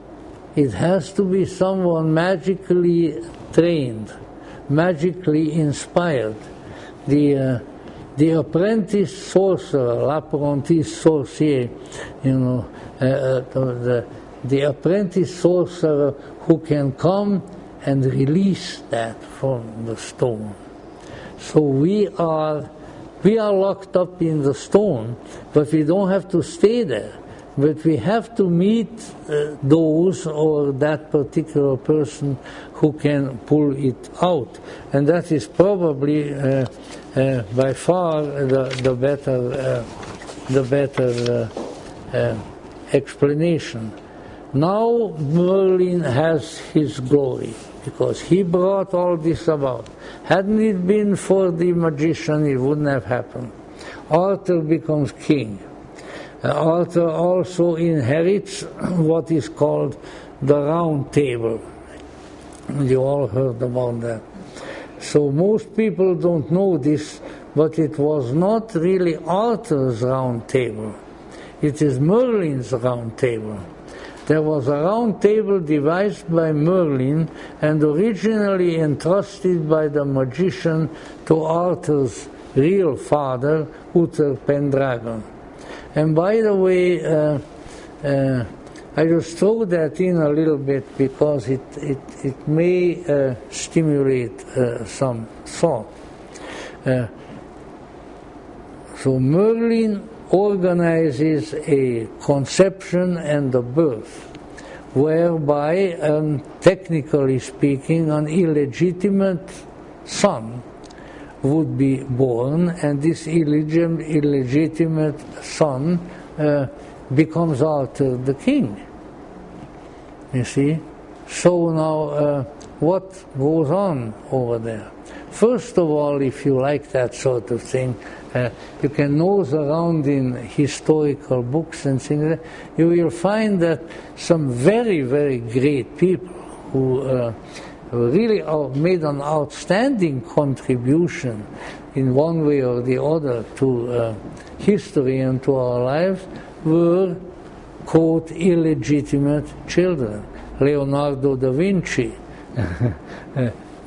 it has to be someone magically trained, magically inspired. The apprentice sorcerer, l'apprenti sorcier, the apprentice sorcerer who can come and release that from the stone. So we are locked up in the stone, but we don't have to stay there. But we have to meet those or that particular person who can pull it out, and that is probably by far the better explanation. Now Merlin has his glory, because he brought all this about. Hadn't it been for the magician, it wouldn't have happened. Arthur becomes king. Arthur also inherits what is called the Round Table. You all heard about that. So most people don't know this, but it was not really Arthur's Round Table. It is Merlin's Round Table. There was a round table devised by Merlin and originally entrusted by the magician to Arthur's real father, Uther Pendragon. And by the way, I just throw that in a little bit because it may stimulate some thought. So Merlin organizes a conception and a birth, whereby, technically speaking, an illegitimate son would be born, and this illegitimate son becomes Arthur the king. You see? So now, what goes on over there? First of all, if you like that sort of thing, you can nose around in historical books and things. You will find that some very, very great people who really made an outstanding contribution in one way or the other to history and to our lives were, quote, illegitimate children. Leonardo da Vinci,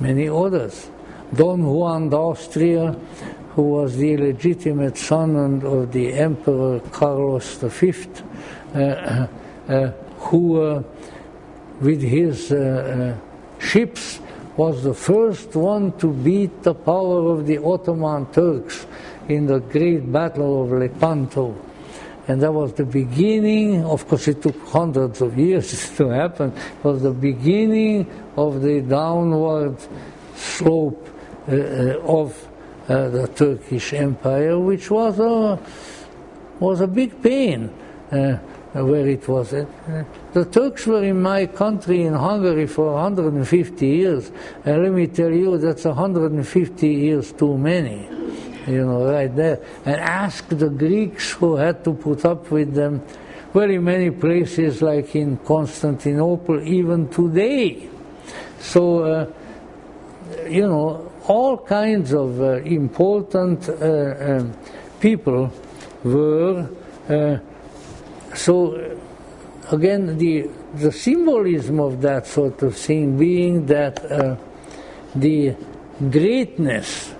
many others. Don Juan d'Austria, who was the illegitimate son of the Emperor Carlos V, who with his ships was the first one to beat the power of the Ottoman Turks in the great battle of Lepanto. And that was the beginning, of course it took hundreds of years to happen, it was the beginning of the downward slope of the Turkish Empire, which was a big pain where it was. The Turks were in my country, in Hungary, for 150 years, and let me tell you, that's 150 years too many, right there. And ask the Greeks who had to put up with them very many places like in Constantinople even today. So, you know, all kinds of important people were, so again the symbolism of that sort of thing being that the greatness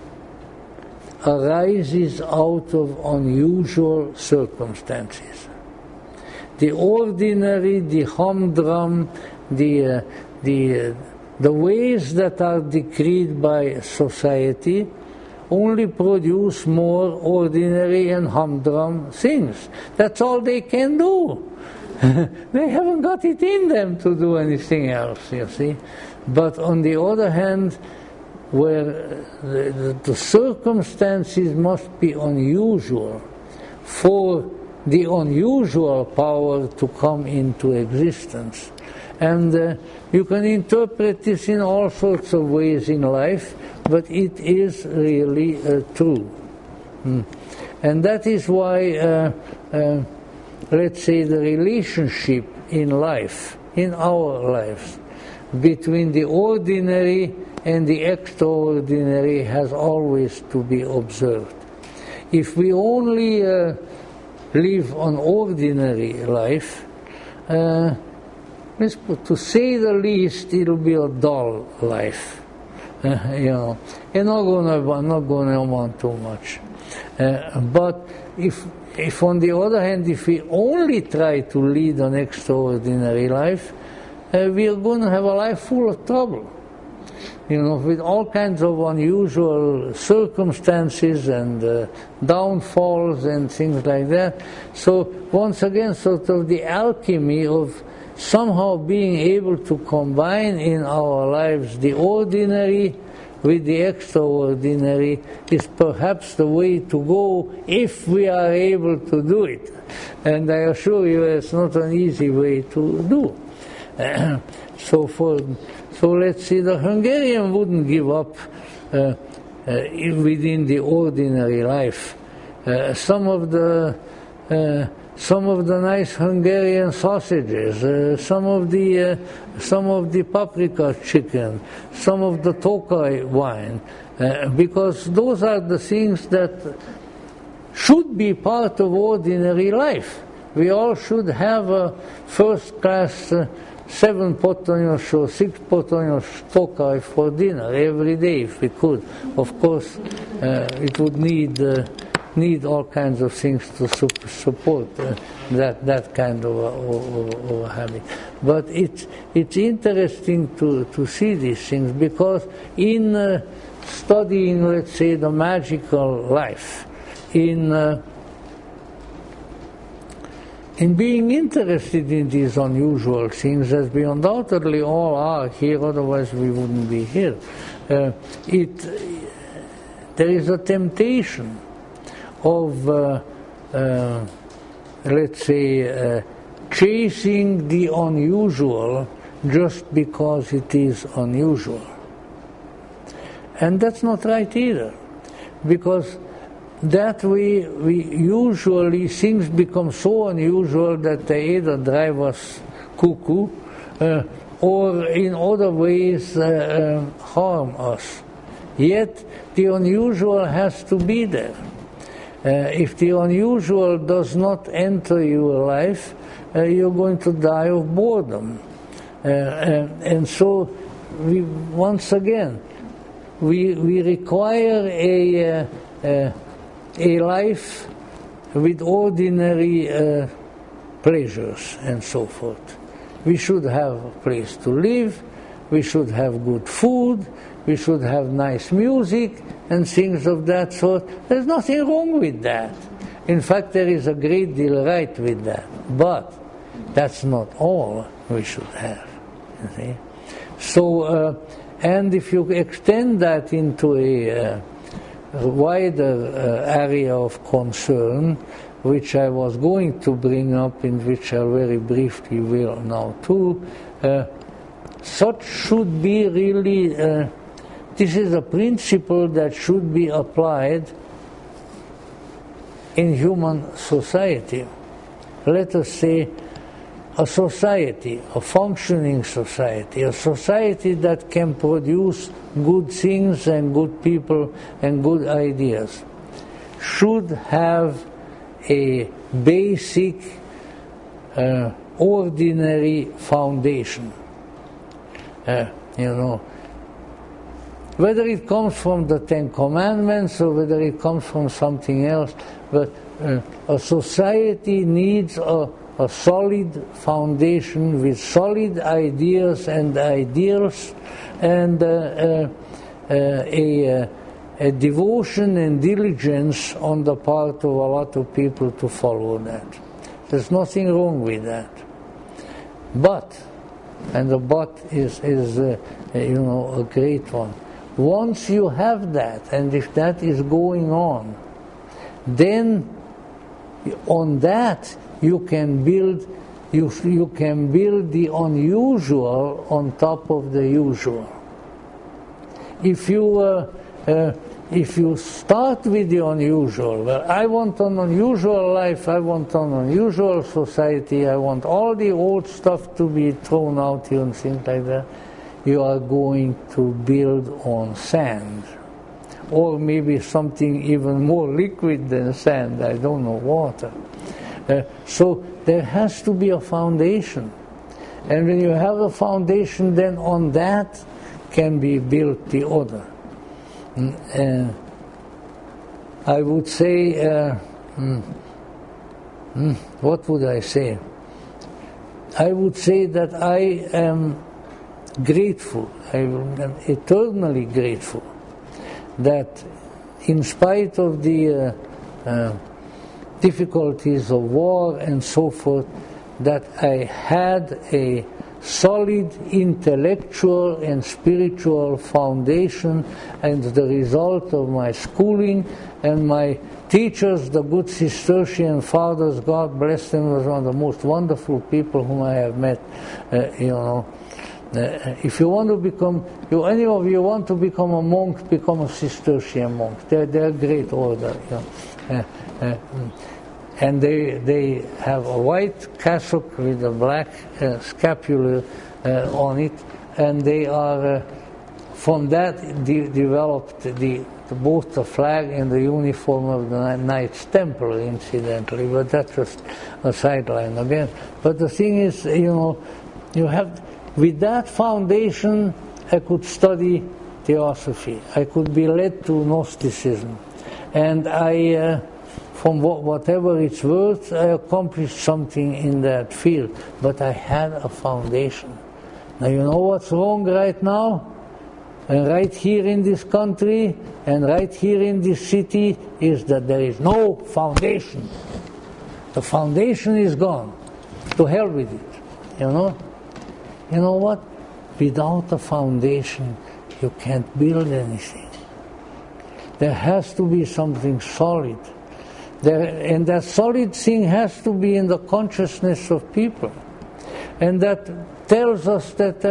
arises out of unusual circumstances. The ordinary, the humdrum, the ways that are decreed by society only produce more ordinary and humdrum things. That's all they can do. They haven't got it in them to do anything else, you see. But on the other hand, where the circumstances must be unusual for the unusual power to come into existence. And you can interpret this in all sorts of ways in life, but it is really true. And that is why, let's say, the relationship in life, in our lives, between the ordinary and the extraordinary has always to be observed. If we only live an ordinary life, to say the least, it'll be a dull life. You know, it's not going to amount too much. But if on the other hand, if we only try to lead an extraordinary life, we are going to have a life full of trouble. You know, with all kinds of unusual circumstances and downfalls and things like that. So once again, sort of the alchemy of somehow being able to combine in our lives the ordinary with the extraordinary is perhaps the way to go if we are able to do it. And I assure you it's not an easy way to do. So let's see, the Hungarian wouldn't give up within the ordinary life. Some of the nice Hungarian sausages, some of the paprika chicken, some of the Tokaj wine, because those are the things that should be part of ordinary life. We all should have a first-class 7-potonyos or 6-potonyos Tokaj for dinner every day if we could. Of course, it would need all kinds of things to support that kind of a habit. But it's interesting to see these things, because in studying, let's say, the magical life, in being interested in these unusual things, as we undoubtedly all are here, otherwise we wouldn't be here, there is a temptation of, let's say, chasing the unusual just because it is unusual. And that's not right either, because that way we usually, things become so unusual that they either drive us cuckoo or in other ways harm us. Yet the unusual has to be there. If the unusual does not enter your life, you're going to die of boredom. And so, once again, we require a life with ordinary pleasures and so forth. We should have a place to live, we should have good food, we should have nice music and things of that sort. There's nothing wrong with that. In fact, there is a great deal right with that. But that's not all we should have. You see? So, and if you extend that into a wider area of concern, which I was going to bring up, in which I very briefly will now too, such should be really, this is a principle that should be applied in human society. let us say, a society, a functioning society, a society that can produce good things and good people and good ideas, should have a basic, ordinary foundation. Whether it comes from the Ten Commandments or whether it comes from something else, but a society needs a solid foundation with solid ideas and ideals, and a devotion and diligence on the part of a lot of people to follow that. There's nothing wrong with that. But, and the but is a great one. Once you have that, and if that is going on, then on that you can build the unusual on top of the usual. If you start with the unusual, well, I want an unusual life, I want an unusual society, I want all the old stuff to be thrown out here and things like that, you are going to build on sand. Or maybe something even more liquid than sand, I don't know, water. So there has to be a foundation. And when you have a foundation, then on that can be built the other. I would say, what would I say? I would say that I am grateful, I am eternally grateful, that in spite of the difficulties of war and so forth, that I had a solid intellectual and spiritual foundation, and the result of my schooling and my teachers, the good Cistercian fathers, God bless them, was one of the most wonderful people whom I have met. If you want to become, any of you want to become a monk, become a Cistercian monk. They're a great order. And they have a white cassock with a black scapular on it, and they are, from that developed both the flag and the uniform of the Knights Templar, incidentally, but that's just a sideline again. But the thing is, you have, with that foundation, I could study theosophy. I could be led to Gnosticism. And I, from whatever it's worth, I accomplished something in that field. But I had a foundation. Now you know what's wrong right now? And right here in this country, and right here in this city, is that there is no foundation. The foundation is gone. To hell with it, You know what? Without a foundation, you can't build anything. There has to be something solid. And that solid thing has to be in the consciousness of people. And that tells us that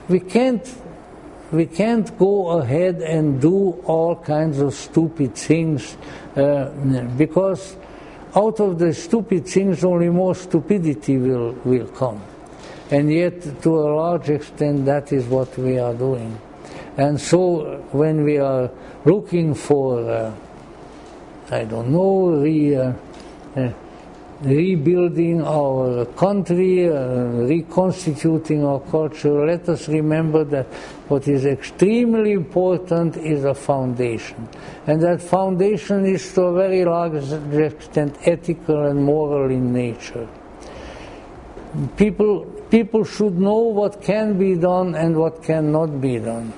we can't go ahead and do all kinds of stupid things, because out of the stupid things only more stupidity will come. And yet, to a large extent, that is what we are doing. And so, when we are looking for, rebuilding our country, reconstituting our culture, let us remember that what is extremely important is a foundation. And that foundation is to a very large extent ethical and moral in nature. People should know what can be done and what cannot be done.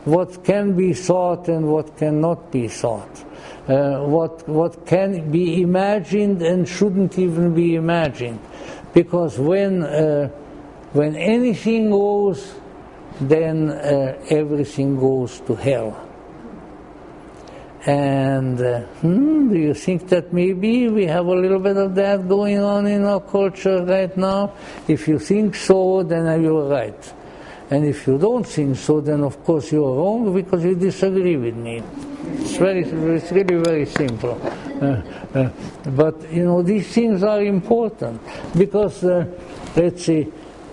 What can be thought and what cannot be thought. What can be imagined and shouldn't even be imagined. Because when anything goes, then everything goes to hell. And do you think that maybe we have a little bit of that going on in our culture right now? If you think so, then you're right. And if you don't think so, then of course you're wrong because you disagree with me. It's really very simple. But these things are important because, let's see,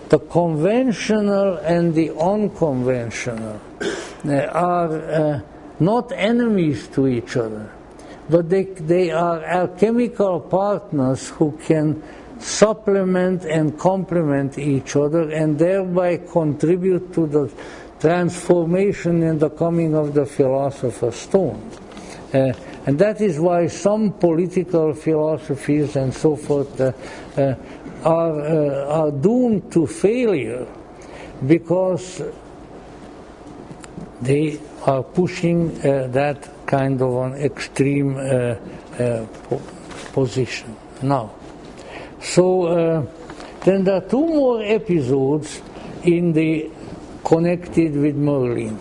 the conventional and the unconventional are not enemies to each other, but they are alchemical partners who can supplement and complement each other and thereby contribute to the transformation and the coming of the philosopher's stone. And that is why some political philosophies and so forth are doomed to failure, because they are pushing that kind of an extreme position. Now, so then there are two more episodes connected with Merlin.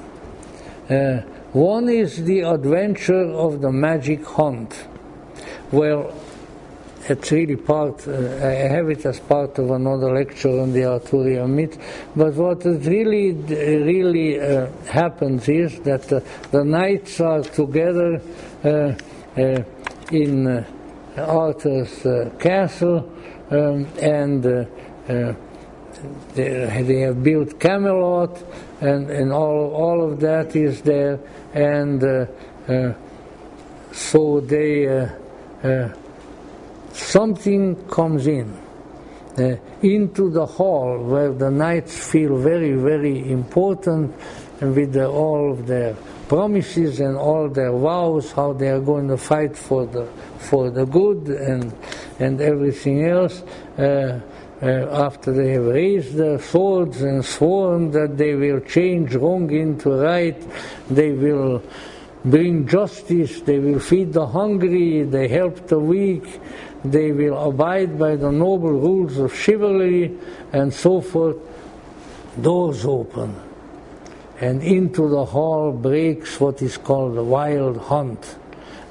One is the adventure of the magic hunt. Well, it's really I have it as part of another lecture on the Arthurian myth, but what really happens is that the knights are together in Arthur's castle, and they have built Camelot, and all of that is there, and so they something comes into the hall where the knights feel very, very important, and with all of their promises and all their vows, how they are going to fight for the good and everything else. After they have raised their swords and sworn that they will change wrong into right, they will bring justice, they will feed the hungry, they help the weak, they will abide by the noble rules of chivalry, and so forth. Doors open, and into the hall breaks what is called a wild hunt.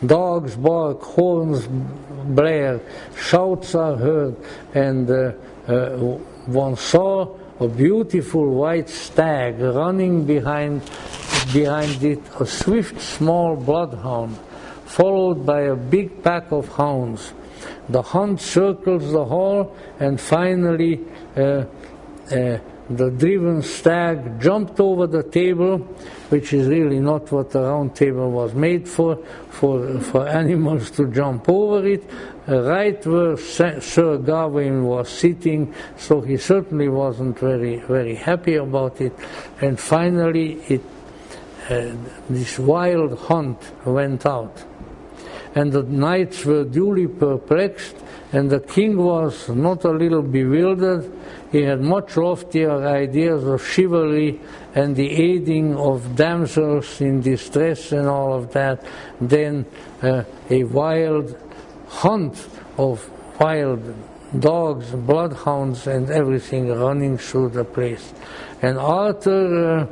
Dogs bark, horns blare, shouts are heard, and one saw a beautiful white stag running behind it, a swift small bloodhound, followed by a big pack of hounds. The hunt circles the hall, and finally the driven stag jumped over the table, which is really not what the round table was made for animals to jump over it, right where Sir Gawain was sitting, so he certainly wasn't very, very happy about it. And finally this wild hunt went out, and the knights were duly perplexed, and the king was not a little bewildered. He had much loftier ideas of chivalry and the aiding of damsels in distress and all of that than a wild hunt of wild dogs, bloodhounds, and everything running through the place. And Arthur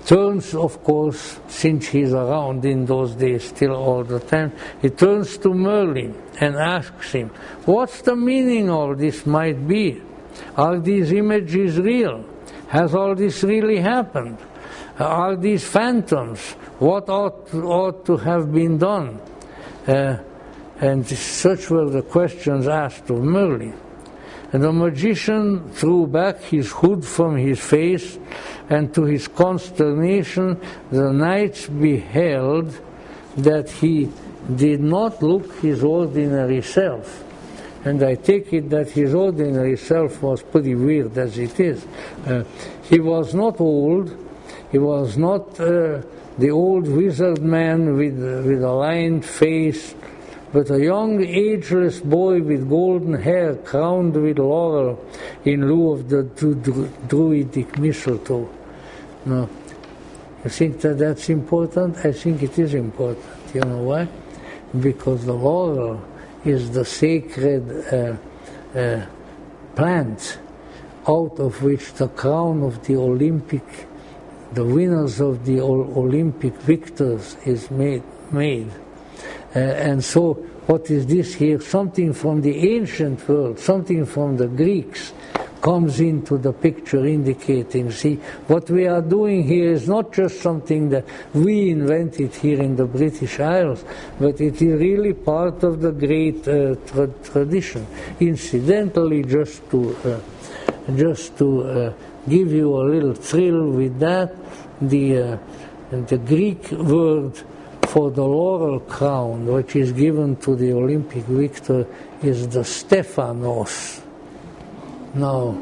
turns, of course, since he's around in those days still all the time, he turns to Merlin and asks him, what's the meaning of this might be? Are these images real? Has all this really happened? Are these phantoms? What ought to have been done? And such were the questions asked of Merlin. And the magician threw back his hood from his face, and to his consternation the knights beheld that he did not look his ordinary self. And I take it that his ordinary self was pretty weird as it is. He was not old, he was not the old wizard man with a lined face, but a young ageless boy with golden hair crowned with laurel in lieu of the druidic mistletoe. Now, you think that that's important? I think it is important. You know why? Because the laurel is the sacred plant out of which the crown of the winners of the Olympic victors is made. And so what is this here? Something from the ancient world, something from the Greeks, comes into the picture, indicating, see, what we are doing here is not just something that we invented here in the British Isles, but it is really part of the great tradition. Incidentally, just to give you a little thrill with that, the Greek word for the laurel crown, which is given to the Olympic victor, is the Stephanos. Now,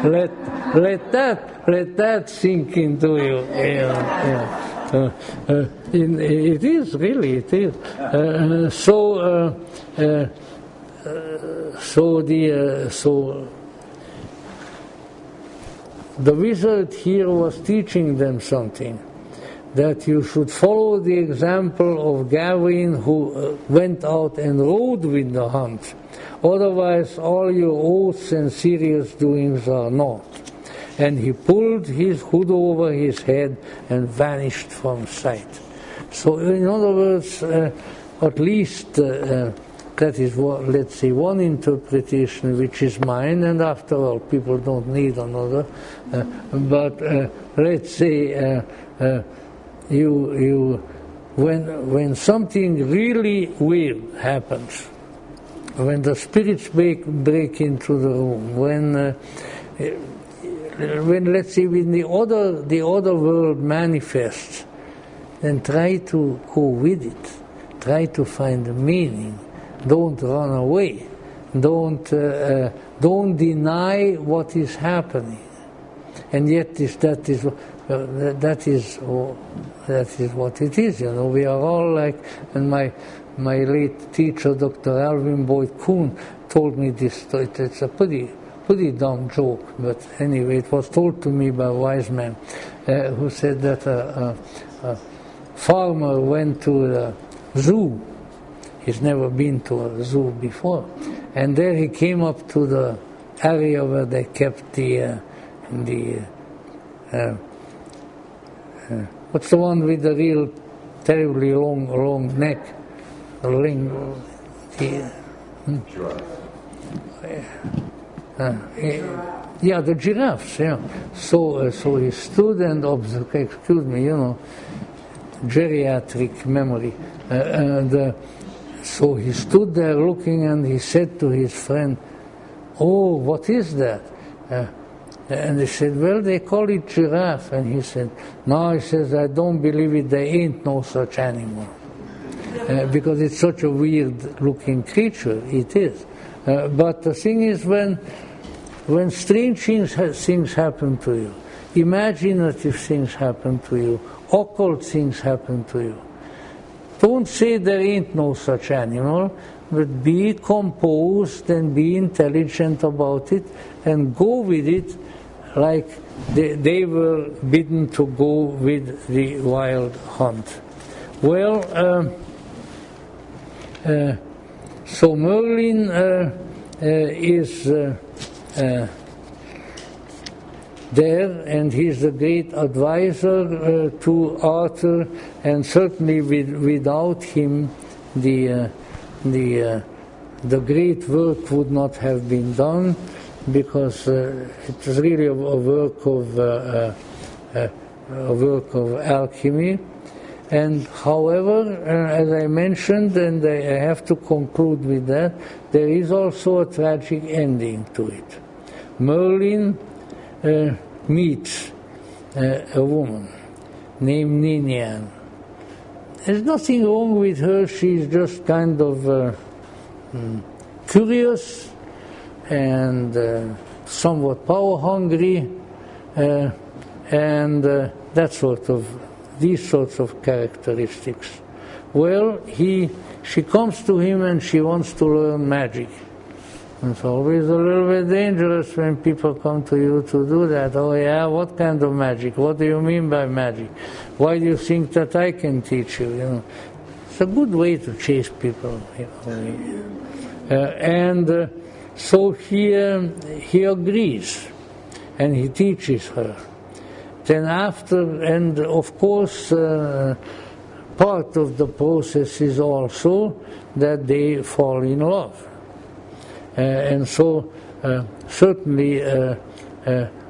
let that sink into you. It is really, it is. The wizard here was teaching them something, that you should follow the example of Gawain, who went out and rode with the hunt. Otherwise, all your oaths and serious doings are naught. And he pulled his hood over his head and vanished from sight. So, in other words, at least that is what, let's say, one interpretation, which is mine, and after all, people don't need another. But let's say when something really weird happens, when the spirits break into the room, when let's say when the other world manifests, then try to go with it, try to find a meaning. Don't run away. Don't deny what is happening. And yet that is what it is. You know, we are all like, and my late teacher, Dr. Alvin Boyd Kuhn, told me this. It's a pretty dumb joke, but anyway, it was told to me by a wise man who said that a farmer went to the zoo. He's never been to a zoo before, and there he came up to the area where they kept the what's the one with the real terribly long neck? Yeah, the giraffes. Yeah. So he stood and observed. Excuse me, you know, geriatric memory. So he stood there looking, and he said to his friend, "Oh, what is that?" And he said, "Well, they call it giraffe." And he said, "No," he says, "I don't believe it. There ain't no such animal." Because it's such a weird-looking creature. It is. But the thing is, when strange things happen to you, imaginative things happen to you, occult things happen to you, don't say there ain't no such animal, but be composed and be intelligent about it and go with it like they were bidden to go with the wild hunt. Well, so Merlin is there, and he's the great advisor to Arthur, and certainly without him the great work would not have been done, because it was really a work of alchemy. And however, as I mentioned, and I have to conclude with that, there is also a tragic ending to it. Merlin meets a woman named Ninian. There's nothing wrong with her. She's just kind of curious and somewhat power hungry, and these sorts of characteristics. Well, she comes to him and she wants to learn magic. It's always a little bit dangerous when people come to you to do that. Oh yeah, what kind of magic? What do you mean by magic? Why do you think that I can teach you? You know, it's a good way to chase people. So he agrees, and he teaches her. Then after, and of course, part of the process is also that they fall in love. And so certainly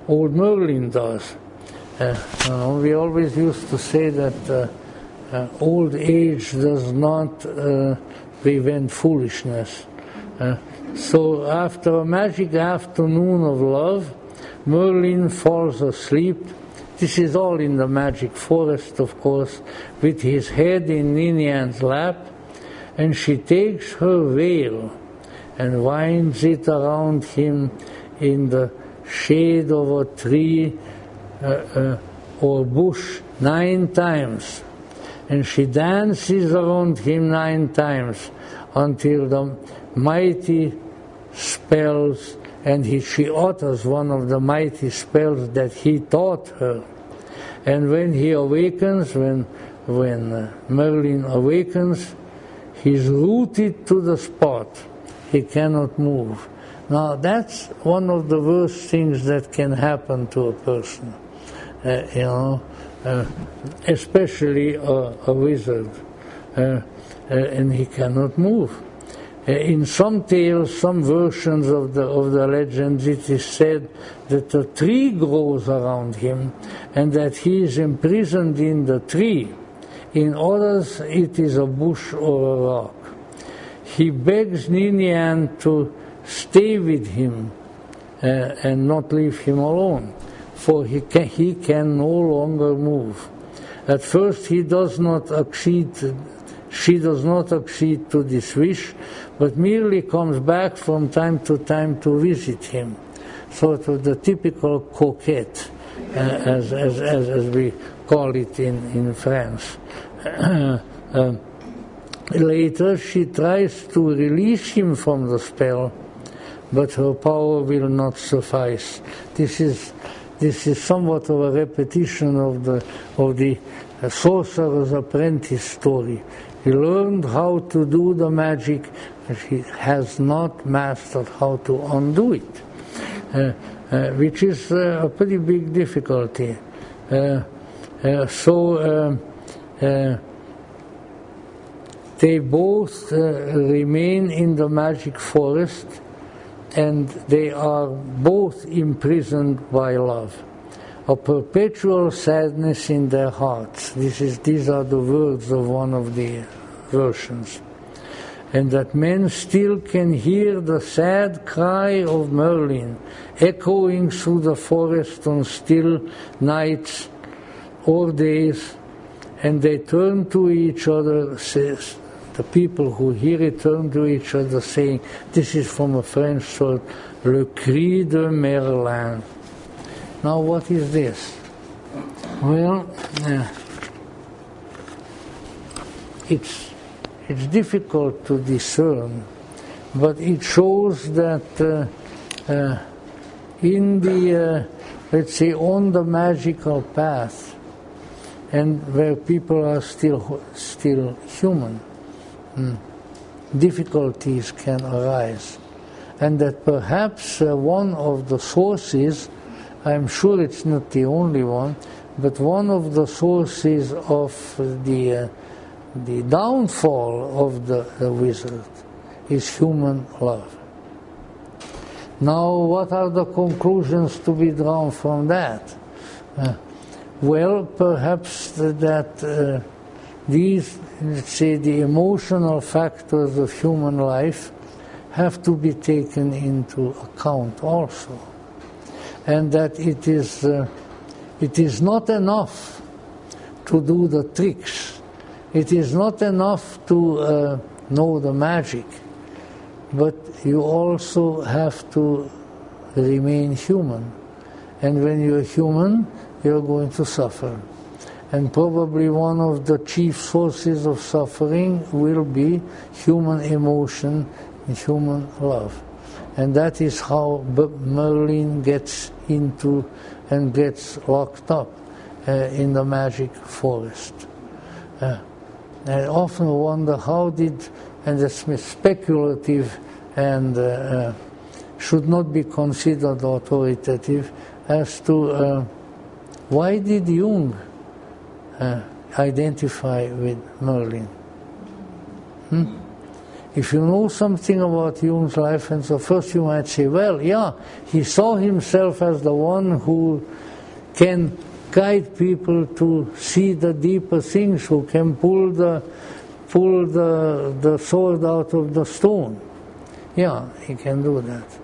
old Merlin does. We always used to say that old age does not prevent foolishness. So after a magic afternoon of love, Merlin falls asleep. This is all in the magic forest, of course, with his head in Ninian's lap, and she takes her veil and winds it around him in the shade of a tree or bush 9 times. And she dances around him 9 times until the mighty spells, and she utters one of the mighty spells that he taught her. And when he awakens, when Merlin awakens, he's rooted to the spot. He cannot move. Now that's one of the worst things that can happen to a person, especially a wizard, and he cannot move. In some tales, some versions of the legends, it is said that a tree grows around him and that he is imprisoned in the tree. In others, it is a bush or a rock. He begs Ninian to stay with him and not leave him alone, for he can no longer move. At first, she does not accede to this wish, but merely comes back from time to visit him, sort of the typical coquette, as we call it in France. Later, she tries to release him from the spell, but her power will not suffice. This is somewhat of a repetition of the sorcerer's apprentice story. He learned how to do the magic, but he has not mastered how to undo it, which is a pretty big difficulty. They both remain in the magic forest, and they are both imprisoned by love. A perpetual sadness in their hearts. These are the words of one of the versions. And that men still can hear the sad cry of Merlin echoing through the forest on still nights or days, and they turn to each other, the people who hear it turn to each other saying, this is from a French word, le cri de Merlin. Now what is this? Well, it's difficult to discern, but it shows that in the, let's say, on the magical path, and where people are still human, difficulties can arise, and that perhaps one of the sources, I'm sure it's not the only one, but one of the sources of the downfall of the wizard is human love. Now, what are the conclusions to be drawn from that? Well, perhaps that these, let's say, the emotional factors of human life have to be taken into account also. And that it is not enough to do the tricks. It is not enough to know the magic, but you also have to remain human. And when you're human, you're going to suffer. And probably one of the chief sources of suffering will be human emotion and human love. And that is how Merlin gets into and gets locked up in the magic forest. I often wonder how did, and it's speculative and should not be considered authoritative, as to why did Jung identify with Merlin? If you know something about Jung's life, and so first you might say, well, yeah, he saw himself as the one who can guide people to see the deeper things, who can pull the sword out of the stone. Yeah, he can do that.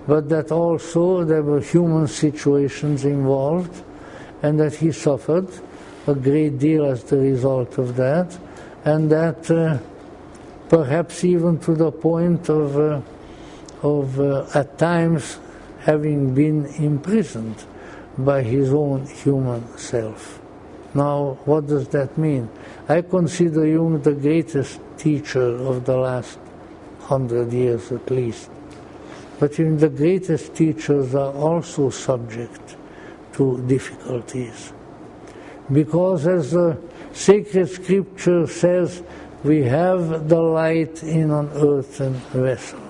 But that also there were human situations involved, and that he suffered a great deal as the result of that, and that perhaps even to the point of at times having been imprisoned by his own human self. Now, what does that mean? I consider Jung the greatest teacher of the last 100 years at least. But even the greatest teachers are also subject to difficulties. Because as the sacred scripture says, we have the light in an earthen vessel.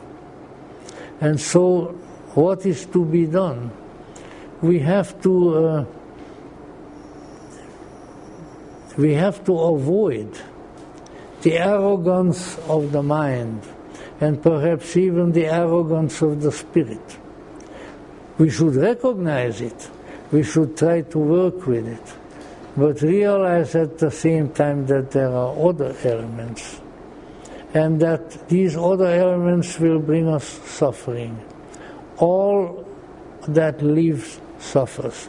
And so, what is to be done? We have to avoid the arrogance of the mind, and perhaps even the arrogance of the spirit. We should recognize it. We should try to work with it. But realize at the same time that there are other elements, and that these other elements will bring us suffering. All that lives suffers.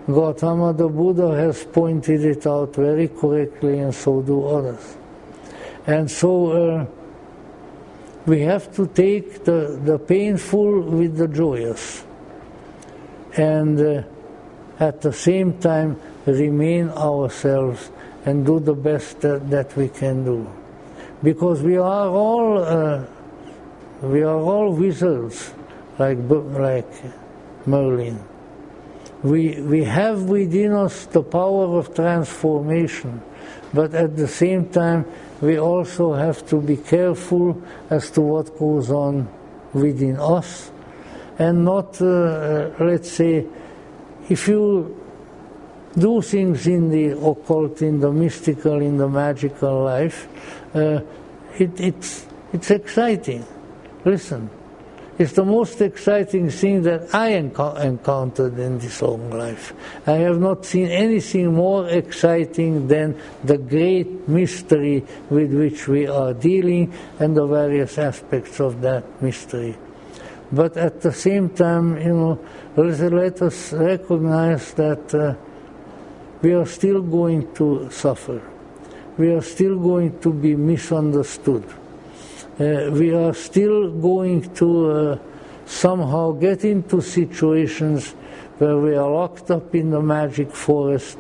Gautama the Buddha has pointed it out very correctly, and so do others. And so we have to take the painful with the joyous, and at the same time remain ourselves and do the best that we can do. Because we are all wizards, like Merlin. We have within us the power of transformation, but at the same time we also have to be careful as to what goes on within us, and not, let's say, if you do things in the occult, in the mystical, in the magical life, it's exciting. Listen, it's the most exciting thing that I encountered in this long life. I have not seen anything more exciting than the great mystery with which we are dealing and the various aspects of that mystery. But at the same time, let us recognize that we are still going to suffer. We are still going to be misunderstood. We are still going to somehow get into situations where we are locked up in the magic forest,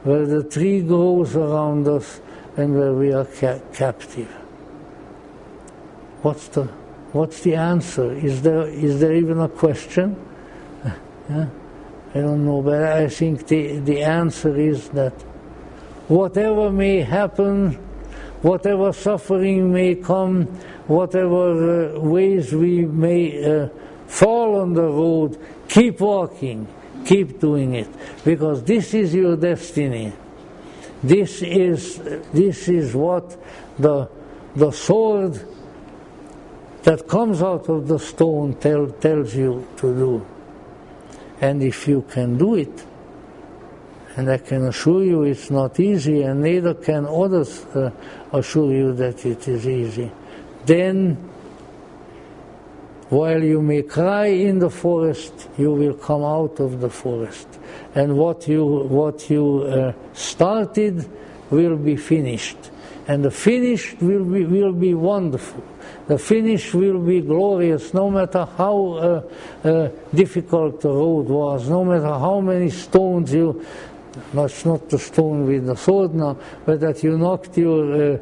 where the tree grows around us, and where we are captive. What's the answer? Is there even a question? Yeah? I don't know, but I think the answer is that whatever may happen, whatever suffering may come, whatever ways we may fall on the road, keep walking, keep doing it, because this is your destiny. This is what the sword that comes out of the stone tells you to do. And if you can do it, and I can assure you it's not easy, and neither can others assure you that it is easy, then while you may cry in the forest, you will come out of the forest. And what you started will be finished. And the finish will be wonderful. The finish will be glorious, no matter how difficult the road was, no matter how many stones you, that's not the stone with the sword now, but that you knocked your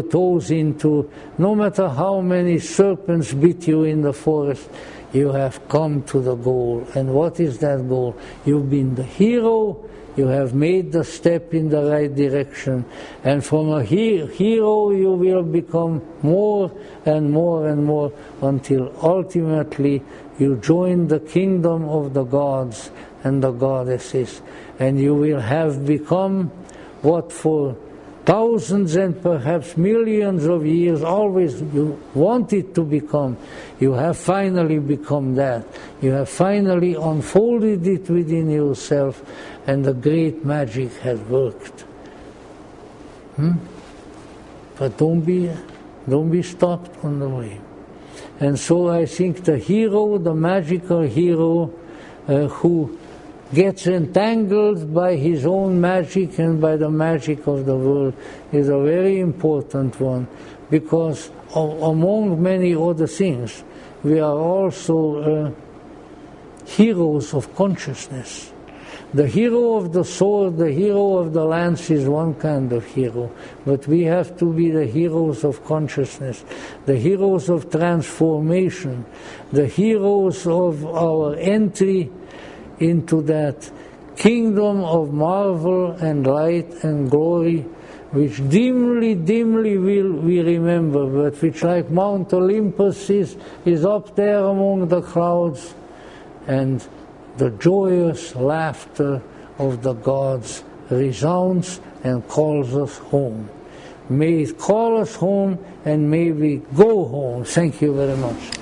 toes into, no matter how many serpents bit you in the forest, you have come to the goal. And what is that goal? You've been the hero. You have made the step in the right direction, and from a hero you will become more and more and more until ultimately you join the kingdom of the gods and the goddesses, and you will have become what for thousands and perhaps millions of years, always you wanted to become. You have finally become that. You have finally unfolded it within yourself, and the great magic has worked. But don't be stopped on the way. And so I think the hero, the magical hero, who gets entangled by his own magic and by the magic of the world, is a very important one, because among many other things, we are also heroes of consciousness. The hero of the sword, the hero of the lance is one kind of hero, but we have to be the heroes of consciousness, the heroes of transformation, the heroes of our entry into that kingdom of marvel and light and glory, which dimly we remember, but which, like Mount Olympus, is up there among the clouds, and the joyous laughter of the gods resounds and calls us home. May it call us home, and may we go home. Thank you very much.